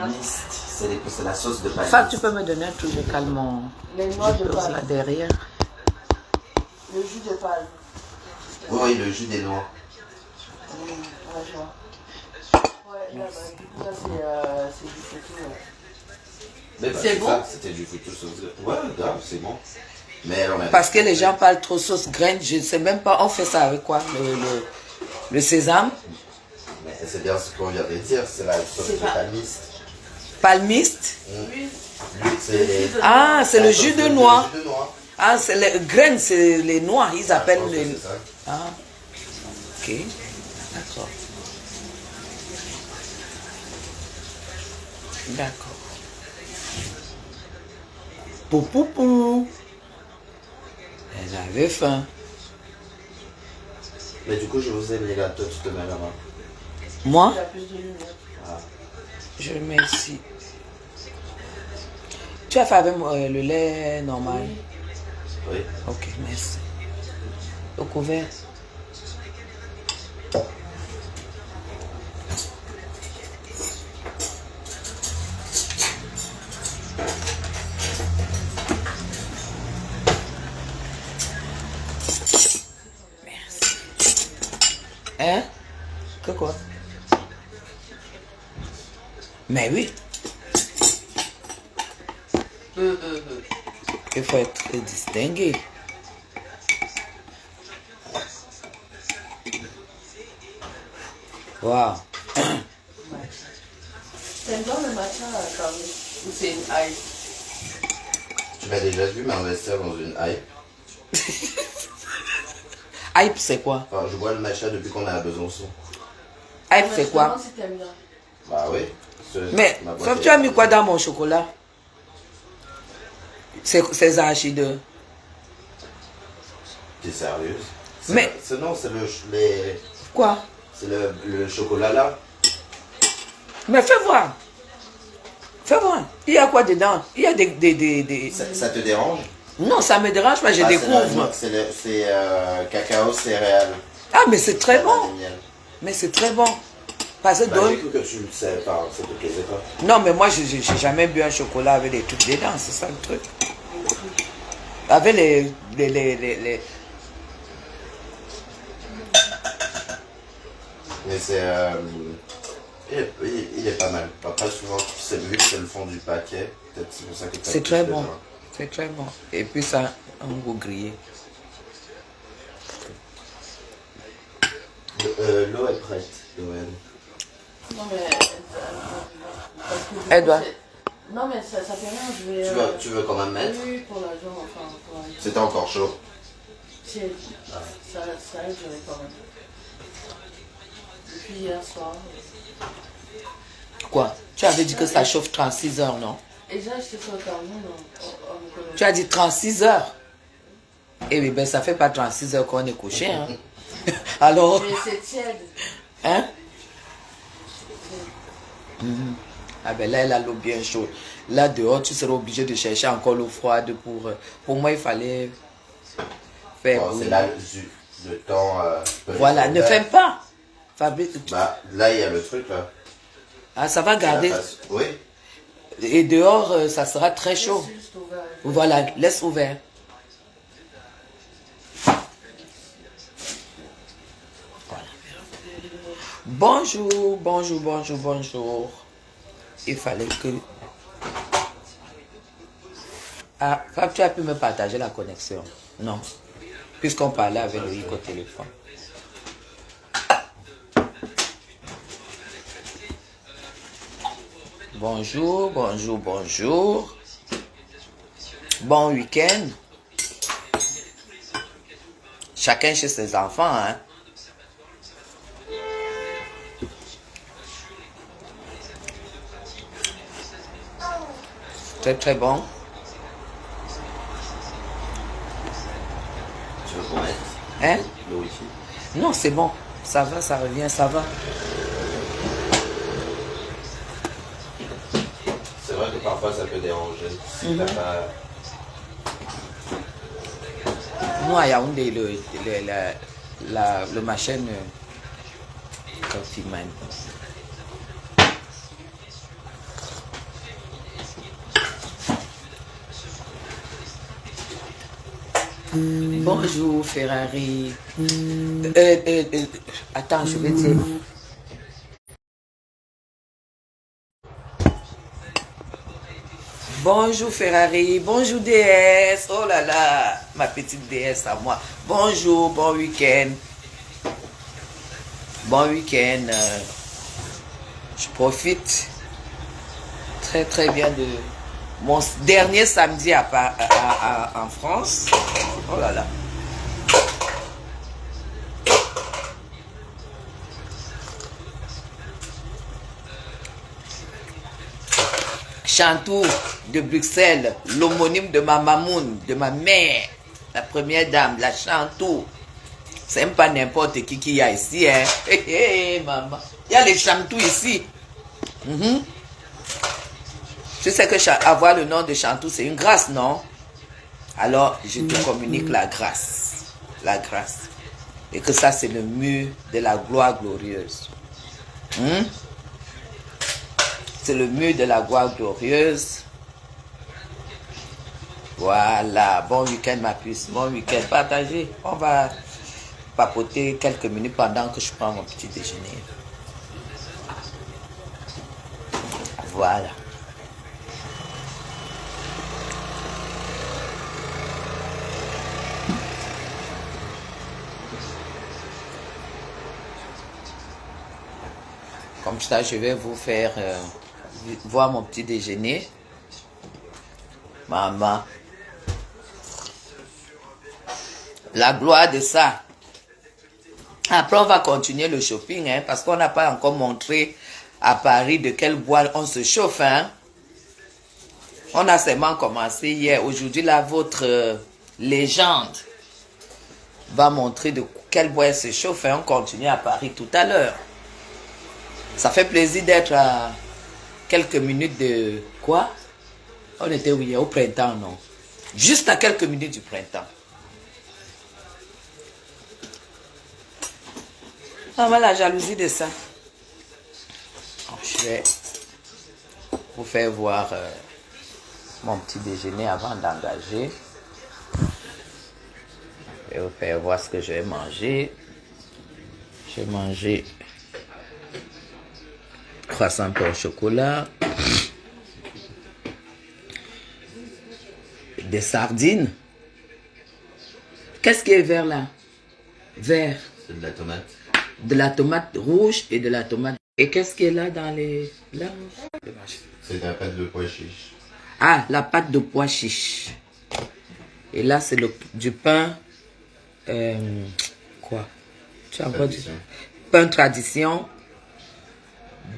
Mist, c'est la sauce de palmiste. Ça, tu peux me donner un truc de calmant. Les noix de palme. Là derrière. Le jus de palme. Oui, le jus des noix. Ouais, je vois. Ouais, là, bah, du coup, là, c'est du foutu. Mais bah, C'est bon? C'était du foutu sauce. Ouais, grave, c'est bon. Mais alors, Parce que les gens parlent trop sauce graine, je ne sais même pas, on fait ça avec quoi? Le sésame? Mais c'est bien ce qu'on vient de dire, c'est la sauce de palmiste. Palmiste? Ah, c'est le jus de noix. Le jus de noix. Ah, c'est les graines, c'est les noix, ils appellent Je pense les... que c'est ça. Ah, ok, d'accord. D'accord. Pou pou pou. Elle avait faim. Mais du coup, je vous ai mis là, toi tu te mets là main. Moi, Il y a plus de lumière. Ah. je mets ici. Tu as fait avec le lait normal? Oui. Ok, merci. Au couvert. Merci. Hein? Que quoi? Mais oui. Il faut être distingué. Waouh. T'aimes bien le matcha, Carly? Ou c'est une ail? Tu m'as déjà vu m'investir dans une hype. Hype, c'est quoi? Enfin, je bois le matcha depuis qu'on est à Besançon. Hype, c'est quoi? Si t'aimes bien. Bah oui. Mais, sauf tu as mis quoi dans mon chocolat? C'est arachides. T'es sérieuse? Mais- Non, c'est Quoi? c'est le chocolat là. Mais fais voir. Fais voir. Il y a quoi dedans? Il y a des... Ça te dérange? Non, ça me dérange pas, je découvre. C'est cacao céréales. Ah, mais c'est très bon. Banane et miel. Mais c'est très bon. Parce que Bah, j'ai cru que tu le sais pas, ça te plaisait pas. non, mais moi, j'ai jamais bu un chocolat avec des trucs dedans, c'est ça le truc. Avec les... Mais c'est. Il est pas mal. Après, souvent, c'est vu que c'est le fond du paquet. Peut-être c'est pour ça que t'as C'est plus très de bon. vin. C'est très bon. Et puis ça, un goût grillé. L'eau est prête, Noël. Non, mais. Parce que Elle doit. Non, mais ça fait rien, je vais. Tu veux quand même mettre? Oui, pour la jambe, enfin. Pour la... C'était encore chaud. Ça aide, j'aurais quand même. Depuis hier soir. Quoi? Tu avais dit que ça chauffe 36 heures, non? Et déjà, j'étais sur le camion, Tu as dit 36 heures. Eh bien, ben, ça fait pas 36 heures qu'on est couché, hein. Alors, mais c'est tiède. hein? Mhm. Ah ben là, elle a l'eau bien chaude. Là, dehors, tu seras obligé de chercher encore l'eau froide pour moi, il fallait faire... Bon, c'est là le temps. Voilà, ne ferme pas. Fabrice. Bah, là, il y a le truc là. Ah, ça va garder. Oui. Et dehors, ça sera très chaud. C'est juste ouvert. Voilà, laisse ouvert. Voilà. Bonjour, bonjour, bonjour, bonjour. Il fallait que... Ah, Fab, tu as pu me partager la connexion? Non. Puisqu'on parlait avec Loïc au téléphone. Bonjour, bonjour, bonjour. Bon week-end. Chacun chez ses enfants, hein. Très, très bon. Tu veux qu'on mette Hein? le wifi? Non, c'est bon. Ça va, ça revient, ça va. C'est vrai que parfois ça peut déranger. Si t'as pas. Nous, à Yaoundé, le machin confinement. Bonjour Ferrari. Attends, je vais dire. Bonjour Ferrari, bonjour DS. Oh là là, ma petite DS à moi. Bonjour, bon week-end. Bon week-end. Je profite très très bien de mon dernier samedi en France. Oh là là. Chantou de Bruxelles, l'homonyme de ma mamoun, de ma mère, la première dame, la Chantou. C'est même pas n'importe qui y a ici, hein. Hey, maman. Il y a les Chantou ici. Tu sais que avoir le nom de Chantou, c'est une grâce, non? Alors, je te communique la grâce. La grâce. Et que ça, c'est le mur de la gloire glorieuse. C'est le mur de la gloire glorieuse. Voilà. Bon week-end, ma puce. Bon week-end. Partagez. On va papoter quelques minutes pendant que je prends mon petit déjeuner. Voilà. Comme ça, je vais vous faire voir mon petit déjeuner. Maman. La gloire de ça. Après, on va continuer le shopping, hein, parce qu'on n'a pas encore montré à Paris de quel bois on se chauffe. Hein. On a seulement commencé hier. Aujourd'hui, là, votre légende va montrer de quel bois elle se chauffe. Hein. On continue à Paris tout à l'heure. Ça fait plaisir d'être à quelques minutes de... Quoi? On était où hier? Au printemps, non? Juste à quelques minutes du printemps. Ah, voilà la jalousie de ça. Je vais vous faire voir mon petit déjeuner avant d'engager. Je vais vous faire voir ce que je vais manger. Je vais manger croissant pain au chocolat, des sardines. Qu'est-ce qui est vert là? Vert. C'est de la tomate. De la tomate rouge et de la tomate. Et qu'est-ce qui est là dans les... Là? C'est la pâte de pois chiche. Ah, la pâte de pois chiche. Et là, c'est du pain... quoi? Tu as encore du pain tradition.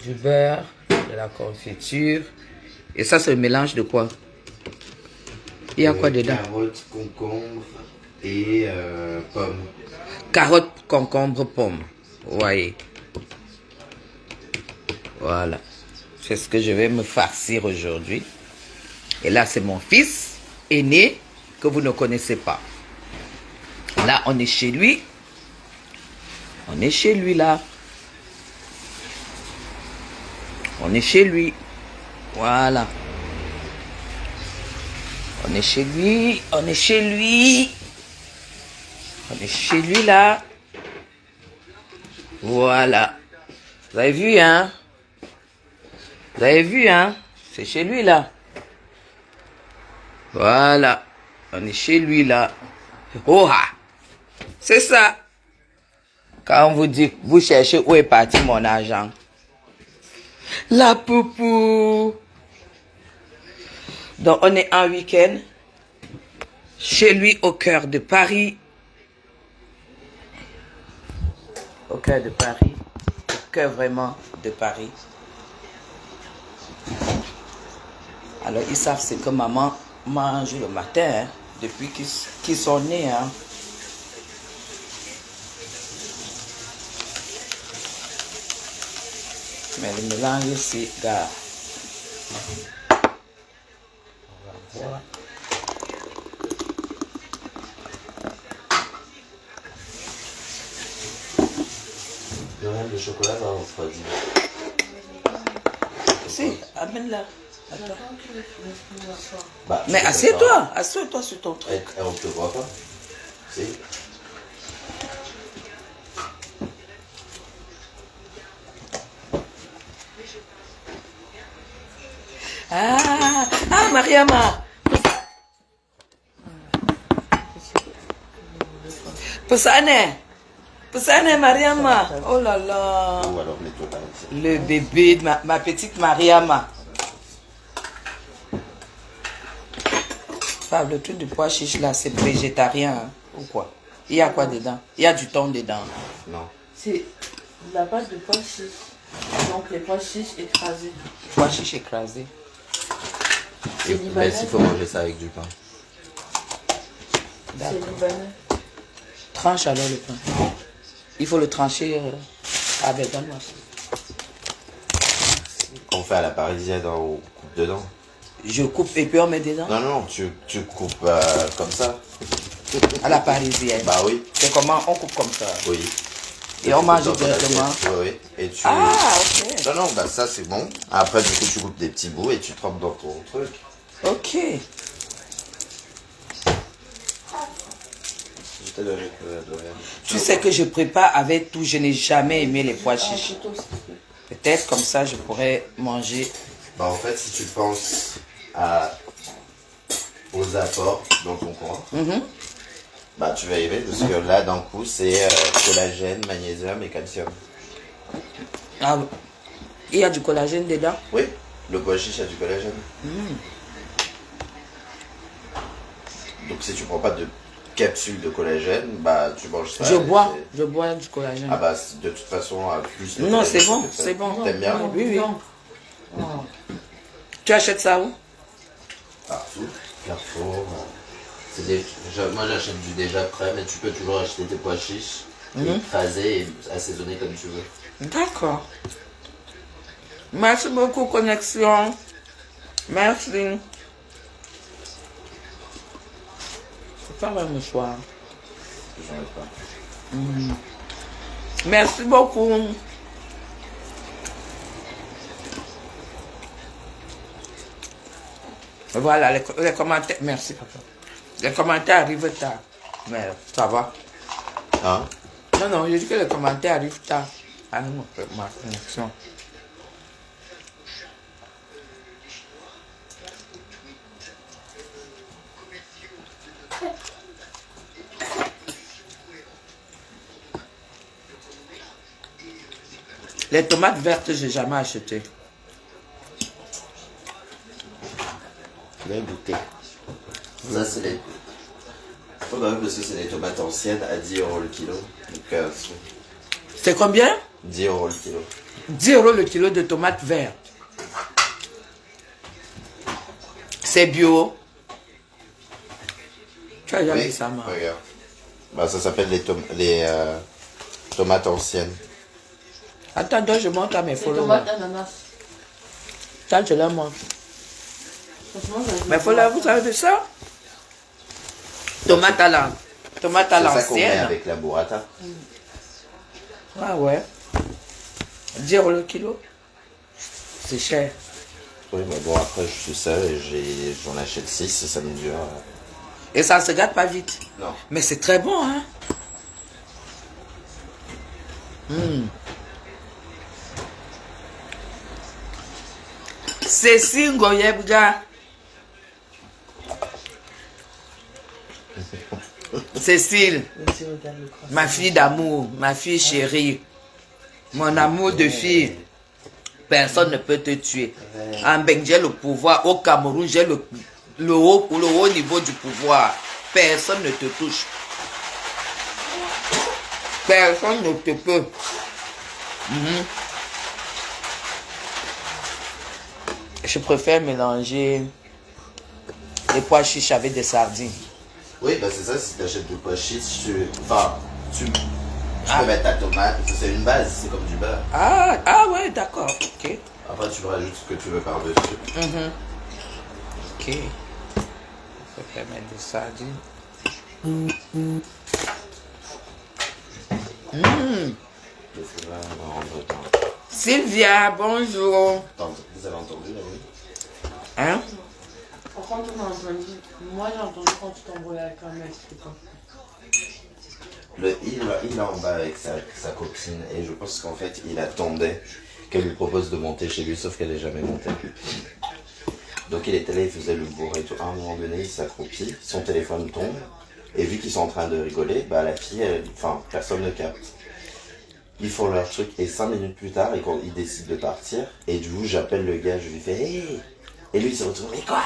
Du beurre, de la confiture. Et ça, c'est le mélange de quoi? Il y a quoi dedans? Carottes, concombre et pommes. Carottes, concombre, pommes. Voyez. Voilà. C'est ce que je vais me farcir aujourd'hui. Et là, c'est mon fils aîné que vous ne connaissez pas. Là, on est chez lui. On est chez lui, là. On est chez lui. Voilà. On est chez lui. On est chez lui. On est chez lui, là. Voilà. Vous avez vu, hein? Vous avez vu, hein? C'est chez lui, là. Voilà. On est chez lui, là. Oh, ah! C'est ça. Quand on vous dit, vous cherchez où est parti mon argent. La poupou. Donc, on est en week-end. Chez lui, au cœur de Paris. Au cœur de Paris. Au cœur vraiment de Paris. Alors, ils savent ce que maman mange le matin, hein, depuis qu'ils sont nés. Hein. Mais le mélange ici, gars. On va voir. Le chocolat va refroidir. Si, amène-la. Bah, mais assieds-toi, assieds-toi sur ton truc. On te voit pas. Si. Ah, Mariama. Poussane, Mariama. Oh là là. Ou alors les tomates. Le bébé de ma petite Mariama. Le truc de pois chiche là, c'est végétarien hein, ou quoi? Il y a quoi dedans? Il y a du thon dedans. Non. C'est de la pâte de pois chiches. Donc les pois chiches écrasés. Pois chiche écrasé. C'est libanais. Il faut manger ça avec du pain. C'est libanais. Tranche alors le pain. Il faut le trancher. Ah ben donne-moi ça. On fait à la parisienne, on coupe dedans. Je coupe et puis on met dedans. Non, non, tu coupes comme ça. À la parisienne. Bah oui. C'est comment on coupe comme ça. Oui. Et on mange dans ton directement. assiette. Oui, oui. Et tu... Ah, ok. Non, non, bah ça c'est bon. Après, du coup, tu coupes des petits bouts et tu trempes dans ton truc. Ok. Je t'ai donné de rien. Tu sais que je prépare avec tout. Je n'ai jamais aimé les pois chiches. Peut-être comme ça, je pourrais manger. Bah en fait, si tu penses aux apports dans ton coin, bah tu vas y arriver parce que là, d'un coup, c'est collagène, magnésium et calcium. Ah, il y a du collagène dedans. Oui, le pois chiche a du collagène. Donc si tu prends pas de capsule de collagène, bah tu manges ça. Je bois du Ah collagène. bah de toute façon, plus... Non, c'est bon, c'est bon. T'aimes bien? Oui, oui. Tu achètes ça où? Partout, Carrefour. Moi j'achète du déjà prêt, mais tu peux toujours acheter tes pois chiches, écrasés et assaisonner comme tu veux. D'accord. Merci beaucoup, connexion. Merci. C'est pas un mouchoir. J'en ai pas. Merci beaucoup. Voilà, les commentaires. Merci, papa. Les commentaires arrivent tard. Mais ça va. Hein? Non, non, je dis que les commentaires arrivent tard. Ah non, ma connexion. Les tomates vertes, j'ai jamais acheté. Je vais goûter. Ça, c'est les... Oh bah oui, parce que c'est des tomates anciennes à 10 € le kilo. Donc, C'est combien? 10 € le kilo. 10 € le kilo de tomates vertes. C'est bio. Tu as déjà vu ça, ma? Regarde. Bah, ça s'appelle les tomates anciennes. Attends, donc je montre à mes C'est followers. tomate ananas. Tant je la montre. Franchement, ça Mes followers, vous savez de ça? Tomate à l'ancienne. C'est ça qu'on met avec la burrata. Ah ouais. 10 € le kilo. C'est cher. Oui, mais bon, après, je suis seul et j'en achète 6 et ça me dure. Et ça ne se gâte pas vite. Non. Mais c'est très bon, hein? Cécile Goyebga. Cécile, ma fille d'amour, ma fille chérie, mon amour de fille. Personne ne peut te tuer. En Beng, j'ai le pouvoir. Au Cameroun, j'ai le haut niveau du pouvoir. Personne ne te touche. Personne ne te peut. Je préfère mélanger les pois chiches avec des sardines. Oui, bah c'est ça, si tu achètes du pois chiche, tu peux mettre ta tomate, parce que c'est une base, c'est comme du beurre. Ah ouais, d'accord, ok. Après, tu rajoutes ce que tu veux par-dessus. Ok. Je préfère mettre des sardines. Qu'est-ce que va on rentre temps. Sylvia, bonjour. Vous avez entendu là, oui? Hein? Par contre, on a entendu. Moi, j'ai entendu quand tu t'embrouillais avec un mec. Il est en bas avec sa copine et je pense qu'en fait il attendait qu'elle lui propose de monter chez lui sauf qu'elle n'est jamais montée. Donc il était là, il faisait le bourre et tout. À un moment donné, il s'accroupit, son téléphone tombe et vu qu'ils sont en train de rigoler, bah la fille, personne ne capte. Ils font leur truc et 5 minutes plus tard, ils décident de partir et du coup j'appelle le gars, je lui fais hey! Et lui il se retourne, mais quoi?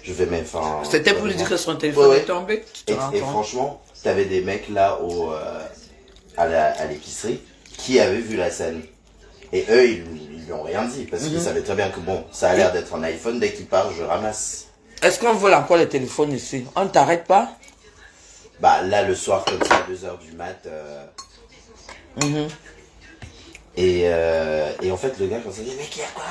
Je fais mais enfin... C'était pour lui dire que son téléphone est tombé. Et franchement, t'avais des mecs là à l'épicerie qui avaient vu la scène. Et eux, ils lui ont rien dit parce qu'ils savaient très bien que bon, ça a l'air d'être un iPhone, dès qu'il part, je ramasse. Est-ce qu'on vole encore les téléphones ici? On ne t'arrête pas? Bah là, le soir, comme ça, à 2h du mat. Et en fait, le gars, quand il dit, mais qui a quoi?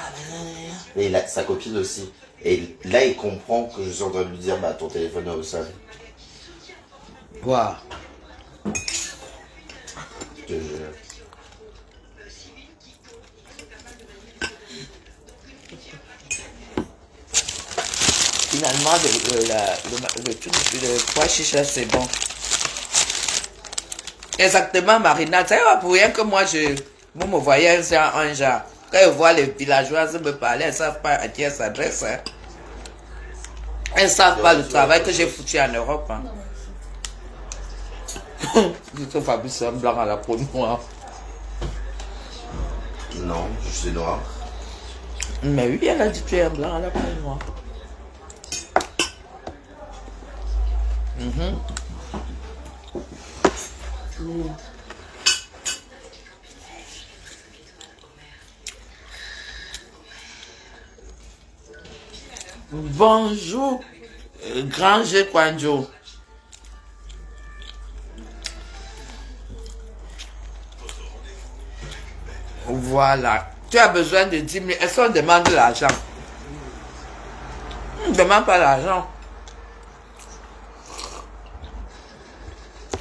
Et il a sa copine aussi. Et là, il comprend que je suis en train de lui dire, bah ton téléphone est au sol. Waouh. Je te jure. Finalement, le truc de pois chiche là, c'est bon. Exactement, Marina. C'est pas pour rien que moi, vous me voyez un genre. Quand je vois les villageoises me parler, elles ne savent pas à qui elles s'adressent. Hein. Elles ne savent pas le travail que j'ai foutu en Europe. Hein. Je Fabrice, un blanc à la peau noire. Non, je suis noir. Mais oui, elle a dit que tu es un blanc à la peau noire. Bonjour, grand G. Kwanjo. Voilà. Tu as besoin de 10 000. Est-ce qu'on demande de l'argent? On ne demande pas l'argent.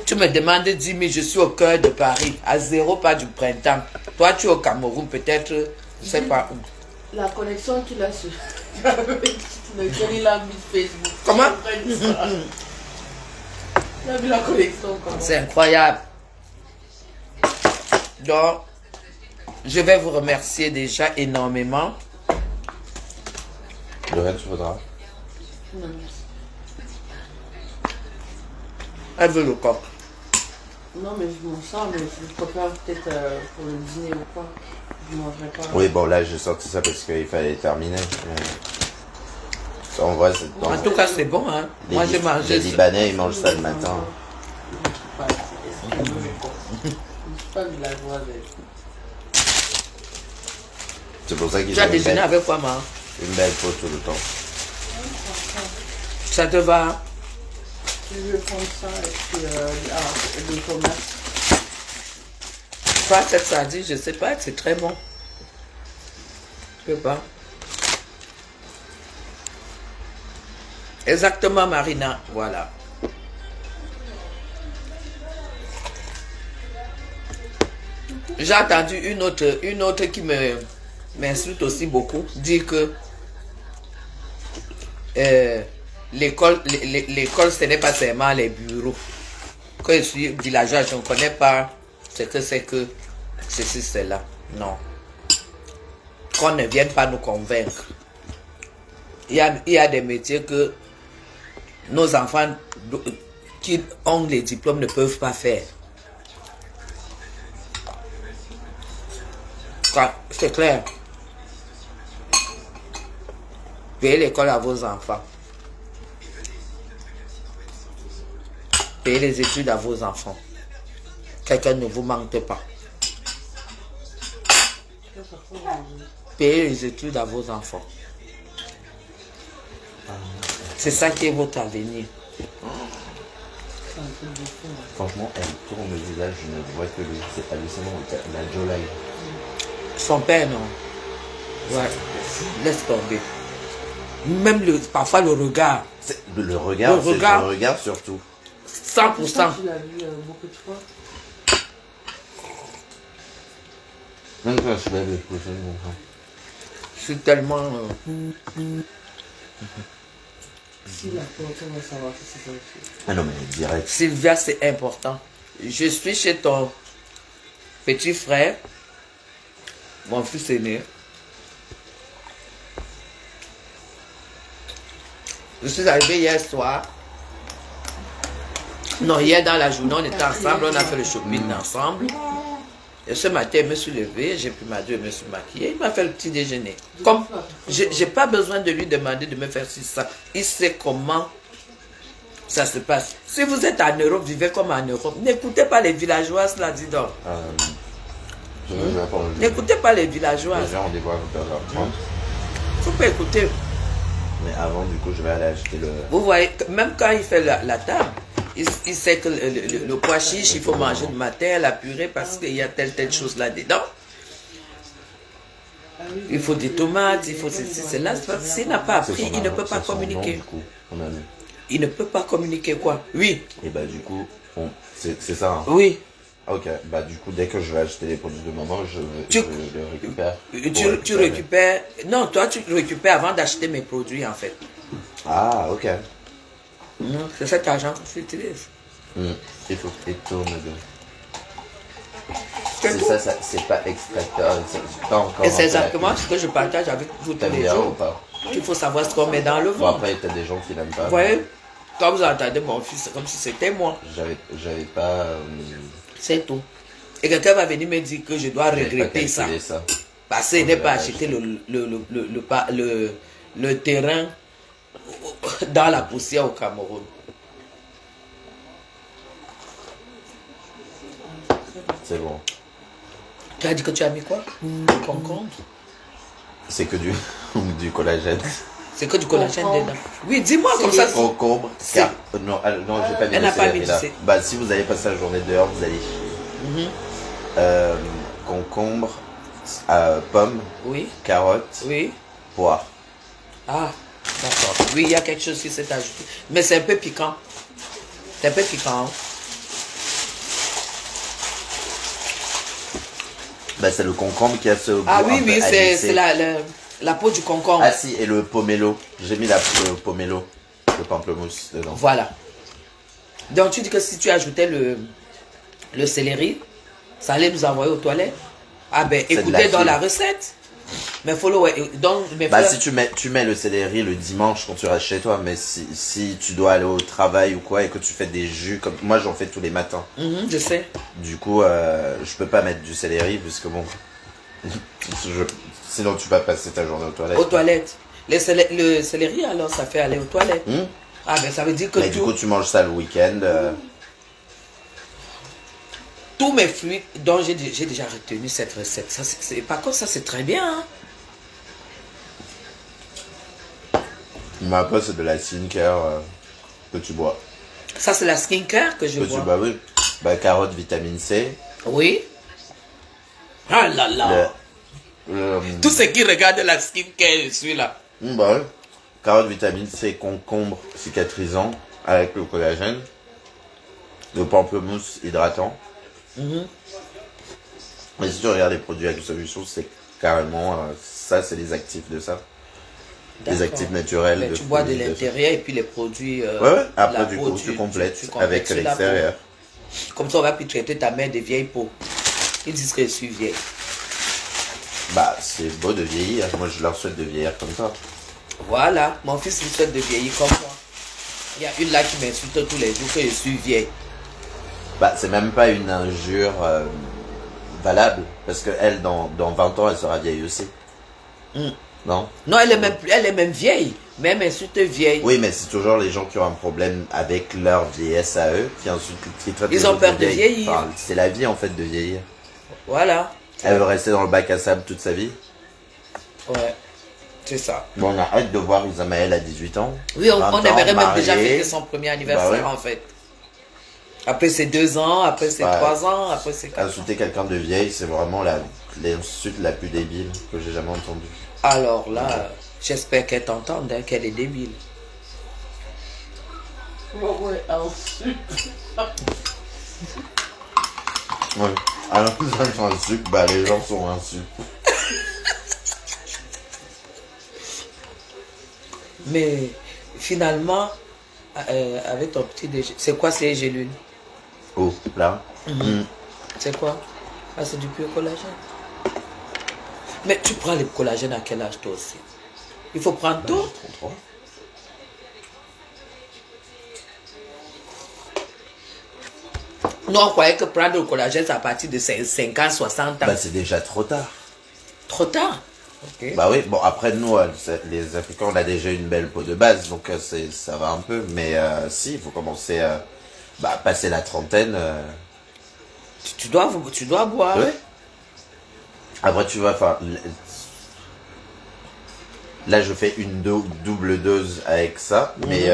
Tu me demandes 10 000, je suis au cœur de Paris, à 0 pas du printemps. Toi, tu es au Cameroun, peut-être, je ne sais pas où. La connexion qu'il a sur lequel il a mis Facebook. Comment? Il a vu la connexion comment? C'est incroyable. Donc, je vais vous remercier déjà énormément. Lorraine, tu voudras? Non, merci. Elle veut le coq. Non, mais je m'en sors, mais je préfère peut-être pour le dîner ou quoi. Je ne mangerai pas. Oui, bon, là, j'ai sorti ça parce qu'il fallait terminer. En vrai, c'est En tout cas, c'est bon. Hein. Moi, j'ai mangé. Les Libanais, ils mangent ça le matin. Je ne suis pas villageoise. C'est pour ça qu'ils Tu as ont déjeuné avec quoi, maman? une belle peau tout le temps. Ça te va? Je vais prendre ça et puis des tomates. Pas cette sardine, je ne sais pas, c'est très bon. Je sais pas. Exactement, Marina. Voilà. J'ai entendu une autre qui m'insulte aussi beaucoup, dire que l'école, ce n'est pas seulement les bureaux. Quand je suis villageois, je ne connais pas ce que c'est que ceci, cela. Non. Qu'on ne vienne pas nous convaincre. Il y a des métiers que nos enfants qui ont les diplômes ne peuvent pas faire. C'est clair. Payez l'école à vos enfants. Payez les études à vos enfants. Quelqu'un ne vous manque pas. Payez les études à vos enfants. C'est ça qui est votre avenir. Franchement, elle tourne le visage, je ne vois que lui. C'est hallucinant. La jawline. Son père, non. Ouais. Laisse tomber. Même parfois le regard. Le regard, c'est le regard surtout. 100%. Tu l'as vu beaucoup de fois. Même quand je lève les prochaines, Je suis tellement... Si la porte, on va savoir si c'est ça aussi. Ah non, mais direct. Sylvia, c'est important. Je suis chez ton petit frère, mon fils aîné. Je suis arrivé hier soir. Non, hier dans la journée, on était ensemble, on a fait le shopping ensemble. Et ce matin, je me suis levé, j'ai pris ma douche, je me suis maquillée, il m'a fait le petit déjeuner. Comme, j'ai pas besoin de lui demander de me faire ci, ça. Il sait comment ça se passe. Si vous êtes en Europe, vivez comme en Europe. N'écoutez pas les villageois, là, dis donc. Je vais apprendre. N'écoutez pas les villageois. J'ai rendez-vous à 8h30. Faut pas écouter. Mais avant, du coup, je vais aller acheter le... Vous voyez, même quand il fait la table, il sait que le pois chiche, il faut manger le matin, la purée, parce qu'il y a telle chose là-dedans. Il faut des tomates, il faut ceci, cela. S'il n'a pas appris, il ne peut pas communiquer. Il ne peut pas communiquer quoi? Oui. Et bah du coup, c'est ça. Hein. Oui. Ok, bah du coup, dès que je vais acheter les produits de maman, je le récupère. Tu récupères... Non, toi, tu récupères avant d'acheter mes produits, en fait. Ah, ok. C'est cet argent que tu utilises. Il faut que tu tournes c'est ça, c'est pas extracteur, c'est pas encore... Et c'est exactement ce que je partage avec vous tous les bien ou jours. pas? Il faut savoir ce qu'on met dans le Bon, ventre. après, t'as des gens qui n'aiment pas. Vous voyez, quand vous entendez mon fils, c'est comme si c'était moi. J'avais pas... C'est tout. Et quelqu'un va venir me dire que je dois j'avais pas regretter ça. calculé ça. Parce qu'il n'est pas acheté le terrain dans la poussière au Cameroun. C'est bon. Tu as dit que tu as mis quoi? Du concombre. C'est que du collagène. C'est que du collagène dedans. Oui, dis-moi comme ça. Concombre. Non, j'ai pas mis Elle le n'a pas céleri mis là. du Bah, si vous allez passer la journée dehors, vous allez chier. Concombre, pomme, Oui, carotte, oui. poire. Ah, d'accord. Oui, il y a quelque chose qui s'est ajouté. Mais c'est un peu piquant. C'est un peu piquant. Hein? Bah, c'est le concombre qui a ce goût. Ah oui, un peu oui, anisé. c'est la peau du concombre. Ah si, et le pomelo. J'ai mis le pomelo, le pamplemousse dedans. Voilà. Donc tu dis que si tu ajoutais le céleri, ça allait nous envoyer aux toilettes. Ah ben de la écoutez dans fibre. la recette. Mais faut le... Donc, mais Bah, faut- si tu mets le céleri le dimanche quand tu restes chez toi, mais si tu dois aller au travail ou quoi et que tu fais des jus, comme moi j'en fais tous les matins. Je sais. Du coup, je peux pas mettre du céleri puisque bon, sinon tu vas passer ta journée aux toilettes. Aux toilettes. Le céleri alors ça fait aller aux toilettes. Ah ben ça veut dire que Mais du coup, tu manges ça le week-end. tous mes fruits dont j'ai déjà retenu cette recette. Ça, par contre ça c'est très bien. Hein? Mais après, c'est de la skincare que tu bois. Ça c'est la skincare que je Que tu bois. bois, oui. Bah, carotte, vitamine C. Oui. Ah là là. Tout ce qui regarde la skincare, je suis là. Bah, ouais. Carotte, vitamine C, concombre cicatrisant avec le collagène. Le pamplemousse hydratant. Mais si tu regardes les produits avec solution, c'est carrément ça, c'est les actifs de ça. Les D'accord. actifs naturels. Mais de tu bois de fruits, ça. l'intérieur et puis les produits. Ouais. Après, la du peau, coup, tu complètes tu avec sur la peau. l'extérieur. Comme ça, on va plus traiter ta mère de vieille peau. Ils disent que je suis vieille. Bah, c'est beau de vieillir. Moi, je leur souhaite de vieillir comme ça. Voilà, mon fils me souhaite de vieillir comme moi. Il y a une là qui m'insulte tous les jours que je suis vieille. Bah, c'est même pas une injure valable. Parce que elle, dans 20 ans, elle sera vieille aussi. Non? Non, elle est même vieille. Mais elle m'insulte vieille. Oui, mais c'est toujours les gens qui ont un problème avec leur vieillesse à eux, qui ensuite qui traitent Ils les ont autres peur de vieilles. vieillir. Enfin, c'est la vie, en fait, de vieillir. Voilà. Elle veut rester dans le bac à sable toute sa vie. Ouais. C'est ça. Bon, on a hâte de voir Isamaël à 18 ans. Oui, on 20 ans, aimerait même déjà marié. fêter son premier anniversaire Bah ouais. en fait. Après c'est 2 ans, après c'est Ouais. 3 ans, après c'est 4 ans. Insulter quelqu'un de vieille, c'est vraiment l'insulte la plus débile que j'ai jamais entendue. Alors là, j'espère qu'elle t'entende, hein, qu'elle est débile. Ouais, ensuite. Ouais. Alors que ça sont insultes, bah les gens sont insultes. Mais finalement, avec ton petit déjeuner, c'est quoi ces gélules? Oh, là. C'est quoi? Ah, c'est du pur collagène. Mais tu prends le collagène à quel âge toi aussi? Il faut prendre Ben, tout. j'ai 33. Nous, on croyait que prendre le collagène, c'est à partir de 5 ans, 60 ans. Bah, c'est déjà trop tard. Trop tard. Ok. Bah oui, bon, après, nous, les Africains, on a déjà une belle peau de base, donc ça va un peu. Mais si, il faut commencer à passer la trentaine. Tu dois boire. Ouais. Après, tu vois, enfin, là, je fais une double dose avec ça, mais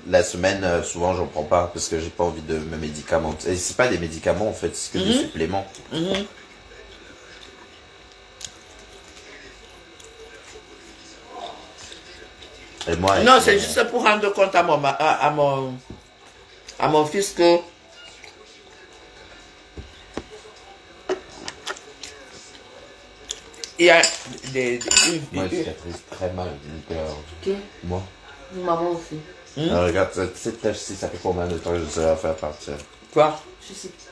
la semaine, souvent, j'en prends pas parce que j'ai pas envie de me médicamenter. Et c'est pas des médicaments, en fait, c'est que des suppléments. Et moi, Non, c'est juste pour rendre compte à mon fils que il y a moi, je cicatrise très mal. Donc, Ok. moi. Maman aussi. Regarde, cette tache-ci, ça fait combien de temps que je sais la faire partir? quoi?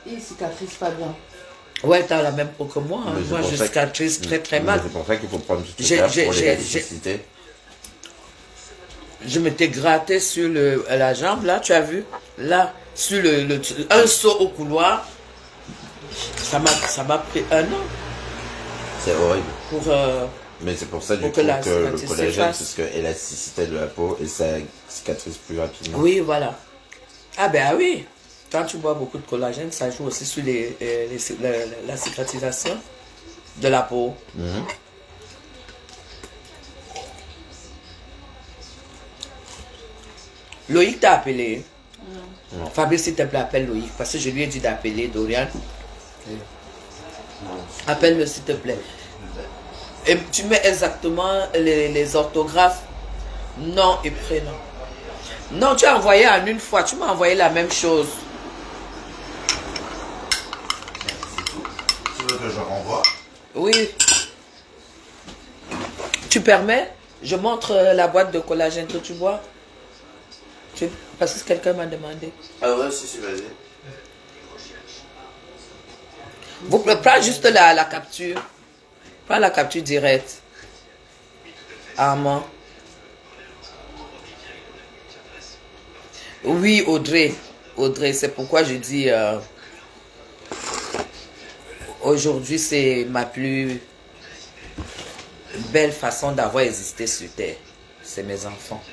Il cicatrise pas bien. Ouais, t'as la même peau que moi. Hein. Mais c'est Moi, pour je ça que- cicatrise très très Mais mal. c'est pour ça qu'il faut prendre tout J'ai- ça j'ai- pour les j'ai- nécessités. Je m'étais gratté sur la jambe, là, tu as vu? Là, sur un saut au couloir. Ça m'a pris un an C'est horrible. pour... Mais c'est pour ça du Pour coup que la que le cicatrice collagène, s'efface. c'est ce que l'élasticité de la peau et ça cicatrise plus rapidement. Oui, voilà. Ah ben oui. Quand tu bois beaucoup de collagène, ça joue aussi sur la cicatrisation de la peau. Mhm. Loïc t'a appelé. Non. Fabrice, s'il te plaît, appelle Loïc. Parce que je lui ai dit d'appeler Dorian. Appelle-le, s'il te plaît. Et tu mets exactement les orthographes, nom et prénom. Non, tu as envoyé en une fois. Tu m'as envoyé la même chose. Tu veux que je renvoie? Oui. Tu permets? Je montre la boîte de collagène que tu bois. Parce que quelqu'un m'a demandé. Ah ouais, si, vas-y. Vous prends juste la capture. Prends la capture directe. Armand. Oui, Audrey. Audrey, c'est pourquoi je dis... aujourd'hui, c'est ma plus belle façon d'avoir existé sur Terre. C'est mes enfants.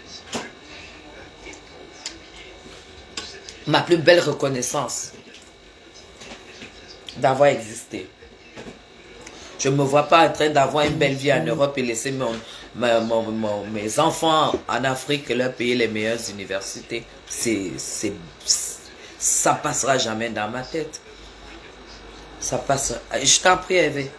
Ma plus belle reconnaissance d'avoir existé. Je ne me vois pas en train d'avoir une belle vie en Europe et laisser mes enfants en Afrique et leur payer les meilleures universités. Ça passera jamais dans ma tête. Ça passe. Je t'en prie, Hervé.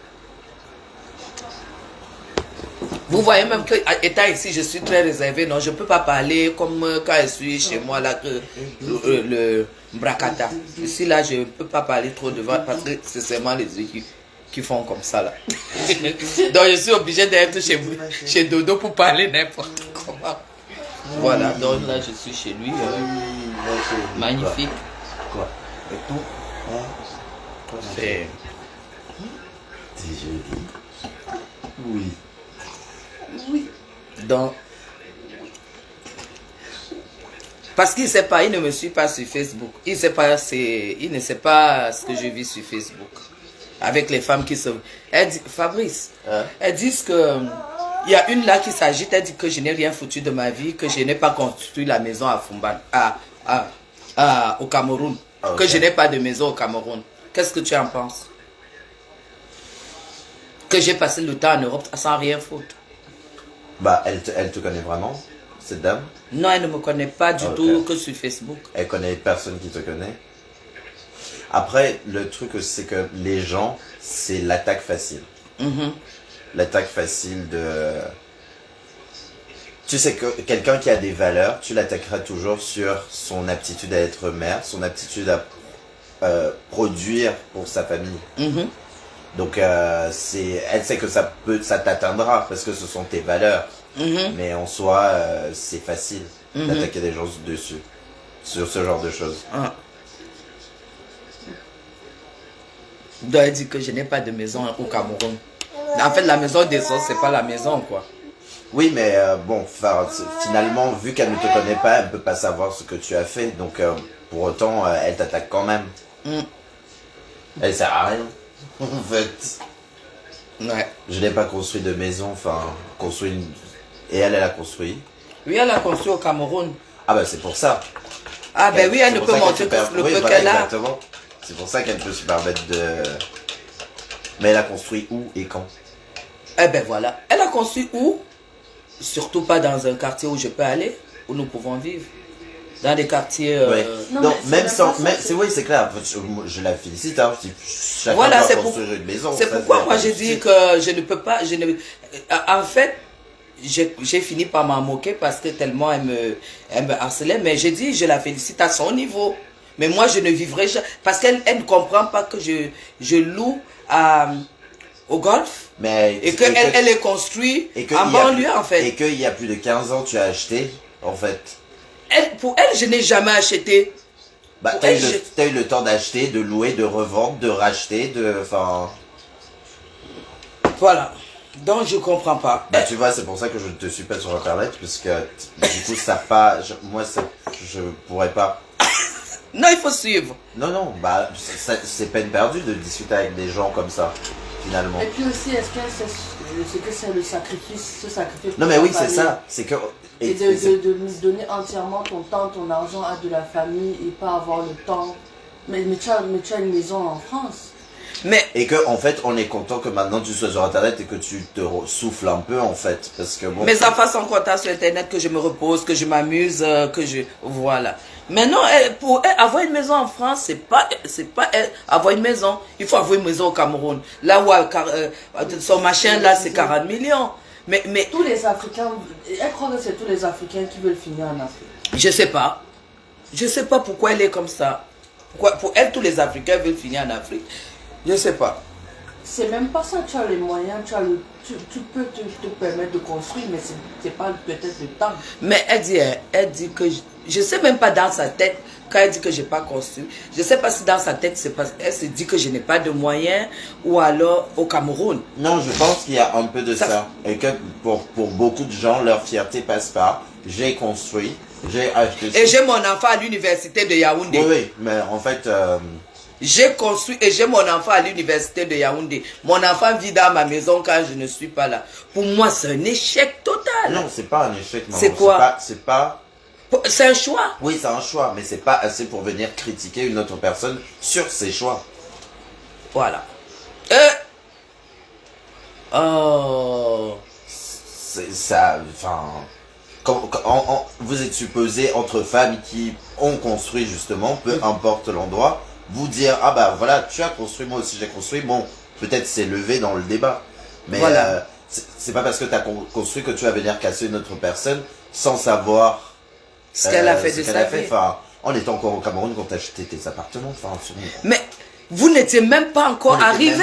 Vous voyez même que, étant ici, je suis très réservé. Non, je ne peux pas parler comme quand je suis chez moi, là, que le bracata. Ici, là, je ne peux pas parler trop devant parce que c'est seulement les yeux qui font comme ça, là. Donc, je suis obligé d'être chez Dodo pour parler n'importe comment. Voilà, donc là, je suis chez lui. Magnifique. Quoi? Et tout? C'est... C'est joli. Oui. Oui. Donc, parce qu'il sait pas, il ne me suit pas sur Facebook. Il ne sait pas ce que je vis sur Facebook. Avec les femmes qui se... Elle dit, Fabrice, elles disent que... Il y a une là qui s'agite, elle dit que je n'ai rien foutu de ma vie, que je n'ai pas construit la maison à Fumban, au Cameroun. Okay. Que je n'ai pas de maison au Cameroun. Qu'est-ce que tu en penses? Que j'ai passé le temps en Europe sans rien foutre. Bah, elle te connaît vraiment, cette dame? Non, elle ne me connaît pas du tout que sur Facebook. Elle connaît personne qui te connaît? Après, le truc, c'est que les gens, c'est l'attaque facile. L'attaque facile de... Tu sais que quelqu'un qui a des valeurs, tu l'attaqueras toujours sur son aptitude à être mère, son aptitude à produire pour sa famille. Donc, elle sait que ça t'atteindra parce que ce sont tes valeurs. Mais en soi, c'est facile d'attaquer des gens dessus. Sur ce genre de choses. Ah. Donc, elle dit que je n'ai pas de maison au Cameroun. En fait, la maison des autres, c'est pas la maison, quoi. Oui, mais bon, finalement, vu qu'elle ne te connaît pas, elle ne peut pas savoir ce que tu as fait. Donc, pour autant, elle t'attaque quand même. Elle sert à rien. En fait. Ouais. Je n'ai pas construit de maison, construit une... Et elle a construit. Oui, elle a construit au Cameroun. Ah bah c'est pour ça. Ah ben oui, elle ne peut montrer que le peu qu'elle a. Exactement. C'est pour ça qu'elle peut se permettre de... Mais elle a construit où et quand? Eh ben voilà. Elle a construit où? Surtout pas dans un quartier où je peux aller, où nous pouvons vivre. Dans des quartiers... Ouais. Non, même sans... Oui, c'est clair. Je la félicite. Hein. Chacun voilà, doit construire une maison. C'est pourquoi moi j'ai dit que je ne peux pas... En fait, j'ai fini par m'en moquer parce que tellement elle me harcelait. Mais j'ai dit, je la félicite à son niveau. Mais moi, je ne vivrai jamais... Parce qu'elle ne comprend pas que je loue au golf. Et qu'elle elle est construite en banlieue, en fait. Et qu'il y a plus de 15 ans, tu as acheté, en fait. Pour elle, je n'ai jamais acheté. Bah, t'as eu le temps d'acheter, de louer, de revendre, de racheter, Voilà. Donc, je comprends pas. Bah, tu vois, c'est pour ça que je ne te suis pas sur Internet, parce que, du coup, ça pas... Moi, je pourrais pas... Non, il faut suivre. Non, bah, c'est peine perdue de discuter avec des gens comme ça, finalement. Et puis aussi, est-ce que c'est le sacrifice, ce sacrifice? Non, mais oui, c'est ça. C'est que... Et de nous donner entièrement ton temps, ton argent à de la famille et pas avoir le temps. Mais tu as une maison en France. Et que, en fait, on est content que maintenant tu sois sur Internet et que tu te souffles un peu, en fait. Parce que bon... Mes enfants sont contents sur Internet, que je me repose, que je m'amuse, Voilà. Maintenant, pour avoir une maison en France, c'est pas avoir une maison. Il faut avoir une maison au Cameroun. Là où son machin, là, c'est 40 millions. Mais tous les Africains, elle croit que c'est tous les Africains qui veulent finir en Afrique. Je sais pas. Je sais pas pourquoi elle est comme ça. Pourquoi, pour elle, tous les Africains veulent finir en Afrique. Je sais pas. C'est même pas ça, tu as les moyens, tu peux te permettre de construire, mais c'est pas peut-être le temps. Mais elle dit que, je sais même pas dans sa tête, quand elle dit que j'ai pas construit, je sais pas si dans sa tête, elle se dit que je n'ai pas de moyens, ou alors au Cameroun. Non, je pense qu'il y a un peu de ça. Et que pour beaucoup de gens, leur fierté passe par, j'ai construit, j'ai acheté... Et j'ai mon enfant à l'université de Yaoundé. Oui, mais en fait... J'ai construit et j'ai mon enfant à l'université de Yaoundé. Mon enfant vit dans ma maison quand je ne suis pas là. Pour moi, c'est un échec total. Non, c'est pas un échec, maman. C'est quoi? C'est un choix. Oui, c'est un choix, mais c'est pas assez pour venir critiquer une autre personne sur ses choix. Voilà. Oh. C'est ça, vous êtes supposé entre femmes qui ont construit justement, peu importe l'endroit, vous dire, ah bah voilà, tu as construit, moi aussi j'ai construit, bon, peut-être c'est levé dans le débat, mais voilà. C'est pas parce que tu as construit que tu vas venir casser une autre personne sans savoir ce qu'elle a fait de sa vie. On était encore au Cameroun quand tu as acheté tes appartements, mais vous n'étiez même pas encore arrivé.